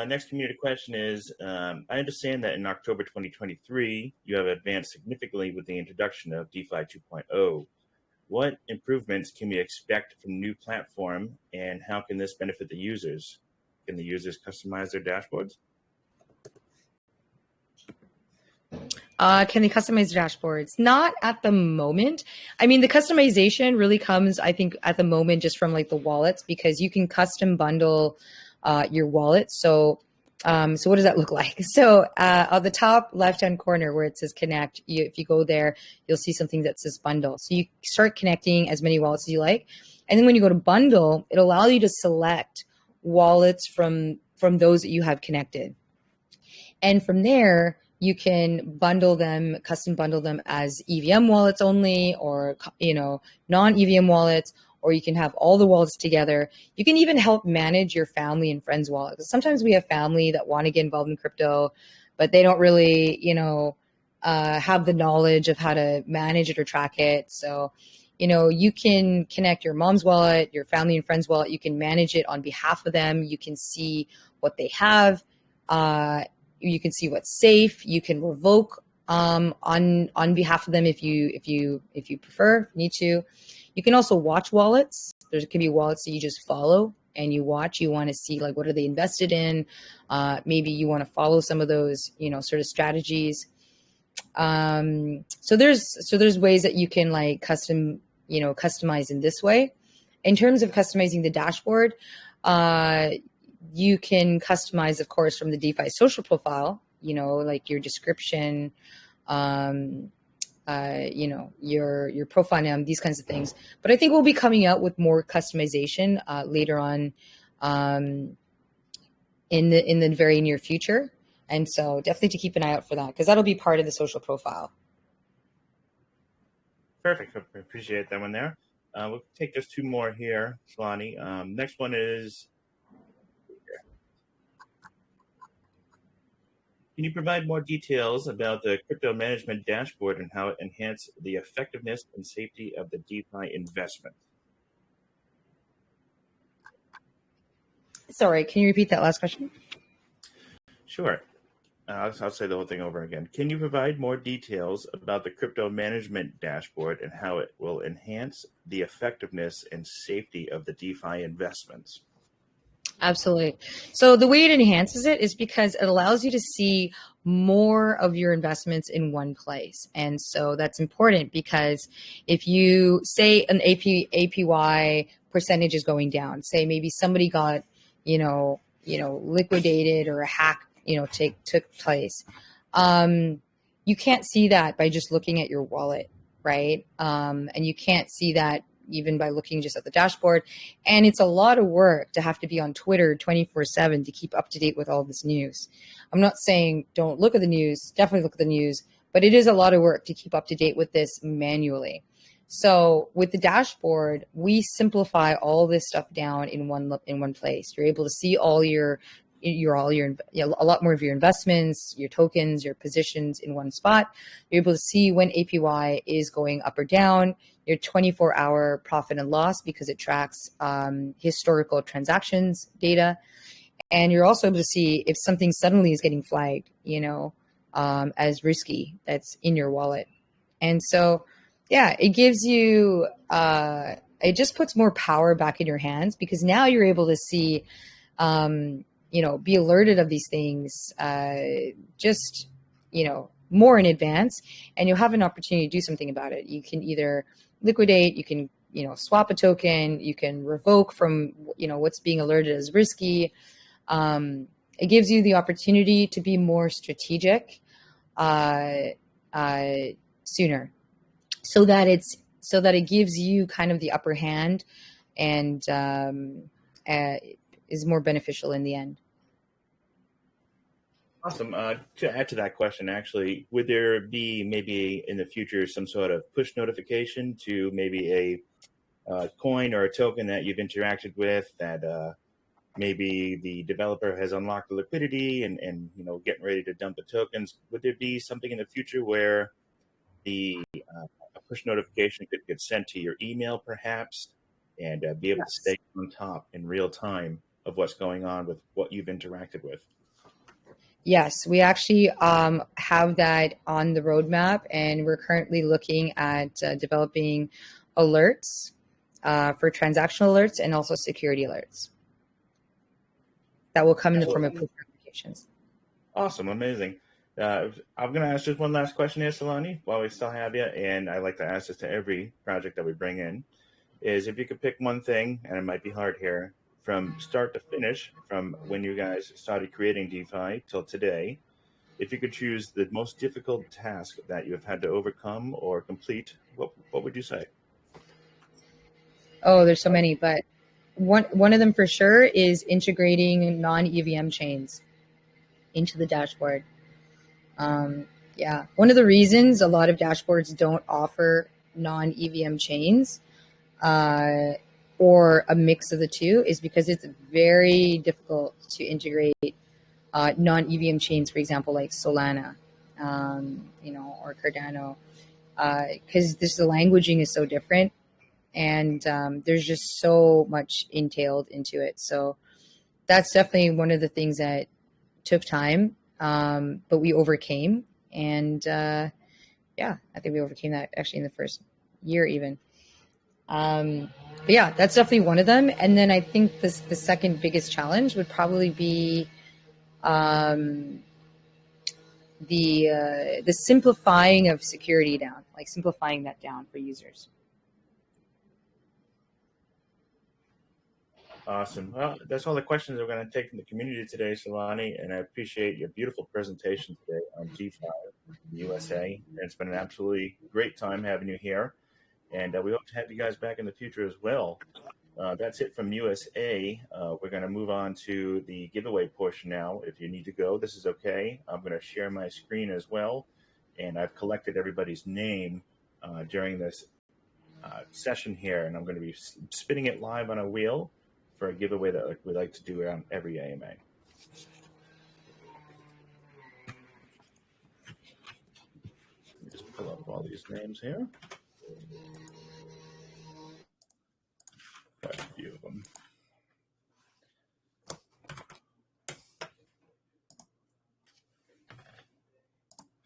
S3: Next community question is, I understand that in October 2023, you have advanced significantly with the introduction of De.Fi 2.0. What improvements can we expect from the new platform, and how can this benefit the users? Can the users customize their dashboards?
S2: Can they customize dashboards? Not at the moment. I mean, the customization really comes, I think, at the moment just from like the wallets, because you can custom bundle your wallet. So what does that look like? So on the top left-hand corner where it says connect, if you go there, you'll see something that says bundle. So you start connecting as many wallets as you like. And then when you go to bundle, it allows you to select wallets from those that you have connected. And from there, you can bundle them, custom bundle them as EVM wallets only, or non-EVM wallets, or you can have all the wallets together. You can even help manage your family and friends' wallets. Sometimes we have family that want to get involved in crypto, but they don't really, have the knowledge of how to manage it or track it. So, you can connect your mom's wallet, your family and friends' wallet. You can manage it on behalf of them. You can see what they have. You can see what's safe. You can revoke on behalf of them if you prefer, need to. You can also watch wallets. There can be wallets that you just follow and you watch. You want to see like what are they invested in. Maybe you want to follow some of those sort of strategies. So there's ways that you can like customize in this way. In terms of customizing the dashboard, you can customize, of course, from the DeFi social profile, like your description, your profile name, these kinds of things. But I think we'll be coming out with more customization later on in the very near future. And so definitely to keep an eye out for that, because that'll be part of the social profile.
S3: Perfect. I appreciate that one there. We'll take just two more here, Solani. Next one is, can you provide more details about the crypto management dashboard and how it enhances the effectiveness and safety of the DeFi investment?
S2: Sorry, can you repeat that last question?
S3: Sure. I'll say the whole thing over again. Can you provide more details about the crypto management dashboard and how it will enhance the effectiveness and safety of the DeFi investments?
S2: Absolutely. So the way it enhances it is because it allows you to see more of your investments in one place. And so that's important, because if you say an APY percentage is going down, say maybe somebody got, liquidated or a hack, took place. You can't see that by just looking at your wallet, right? And you can't see that even by looking just at the dashboard. And it's a lot of work to have to be on Twitter 24/7 to keep up to date with all this news. I'm not saying don't look at the news, definitely look at the news, but it is a lot of work to keep up to date with this manually. So with the dashboard, we simplify all this stuff down in one place. You're able to see all your a lot more of your investments, your tokens, your positions in one spot. You're able to see when APY is going up or down, your 24-hour profit and loss because it tracks historical transactions data. And you're also able to see if something suddenly is getting flagged, as risky that's in your wallet. And so, yeah, it gives you, it just puts more power back in your hands because now you're able to see, be alerted of these things, more in advance, and you'll have an opportunity to do something about it. You can either liquidate, you can, swap a token, you can revoke from, what's being alerted as risky. It gives you the opportunity to be more strategic sooner, so that it gives you kind of the upper hand and is more beneficial in the end.
S3: Awesome. To add to that question, actually, would there be maybe in the future some sort of push notification to maybe a coin or a token that you've interacted with that maybe the developer has unlocked the liquidity and getting ready to dump the tokens? Would there be something in the future where the a push notification could get sent to your email perhaps and be able to stay on top in real time of what's going on with what you've interacted with?
S2: Yes, we actually have that on the roadmap, and we're currently looking at developing alerts for transactional alerts and also security alerts that will come in the form of push notifications.
S3: Awesome, amazing. I'm going to ask just one last question here, Salani, while we still have you, and I like to ask this to every project that we bring in, is if you could pick one thing, and it might be hard here, from start to finish, from when you guys started creating De.Fi till today, if you could choose the most difficult task that you have had to overcome or complete, what would you say?
S2: Oh, there's so many, but one of them for sure is integrating non-EVM chains into the dashboard. One of the reasons a lot of dashboards don't offer non-EVM chains or a mix of the two is because it's very difficult to integrate non-EVM chains, for example, like Solana, or Cardano, because the languaging is so different, and there's just so much entailed into it. So that's definitely one of the things that took time, but we overcame. And I think we overcame that actually in the first year even. But yeah, that's definitely one of them. And then I think the second biggest challenge would probably be the simplifying of security down, like simplifying that down for users.
S3: Awesome. Well, that's all the questions we're going to take from the community today, Salani, and I appreciate your beautiful presentation today on De.Fi USA. And it's been an absolutely great time having you here, and we hope to have you guys back in the future as well. That's it from USA. We're going to move on to the giveaway portion now. If you need to go, this is okay. I'm going to share my screen as well, and I've collected everybody's name during this session here, and I'm going to be spinning it live on a wheel for a giveaway that we like to do around every AMA. Let me just pull up all these names here. Quite a few of them.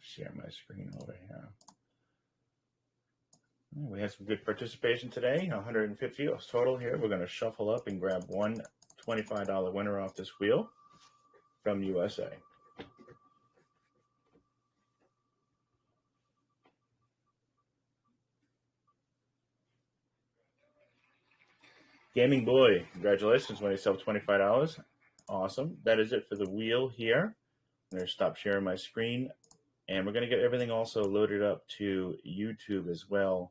S3: Share my screen over here. We had some good participation today, 150 total here. We're going to shuffle up and grab one $25 winner off this wheel from USA. Gaming Boy, congratulations, won yourself $25. Awesome. That is it for the wheel here. I'm going to stop sharing my screen, and we're going to get everything also loaded up to YouTube as well.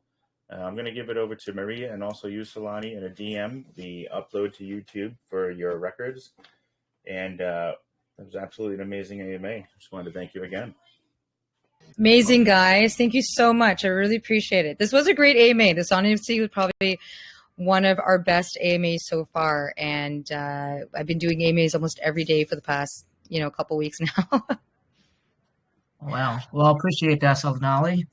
S3: I'm going to give it over to Maria and also you, Salani, in a DM, the upload to YouTube for your records. And it was absolutely an amazing AMA. I just wanted to thank you again.
S2: Amazing, guys. Thank you so much. I really appreciate it. This was a great AMA. This honestly was probably one of our best AMAs so far. And I've been doing AMAs almost every day for the past, couple weeks now.
S1: Wow. Well, I appreciate that, Sonali.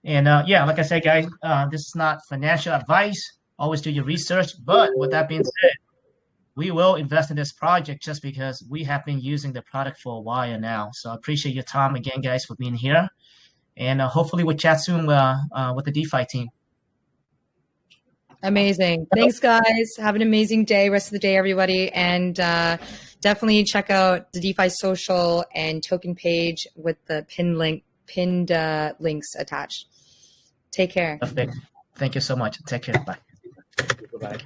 S1: And yeah, like I said, guys, this is not financial advice. Always do your research. But with that being said, we will invest in this project just because we have been using the product for a while now. So I appreciate your time again, guys, for being here. And hopefully we'll chat soon with the De.Fi team.
S2: Amazing. Thanks, guys. Have an amazing day, rest of the day, everybody. And definitely check out the De.Fi social and token page with the pinned links attached. Take care.
S1: Perfect. Thank you so much. Take care. Bye.
S3: Bye-bye.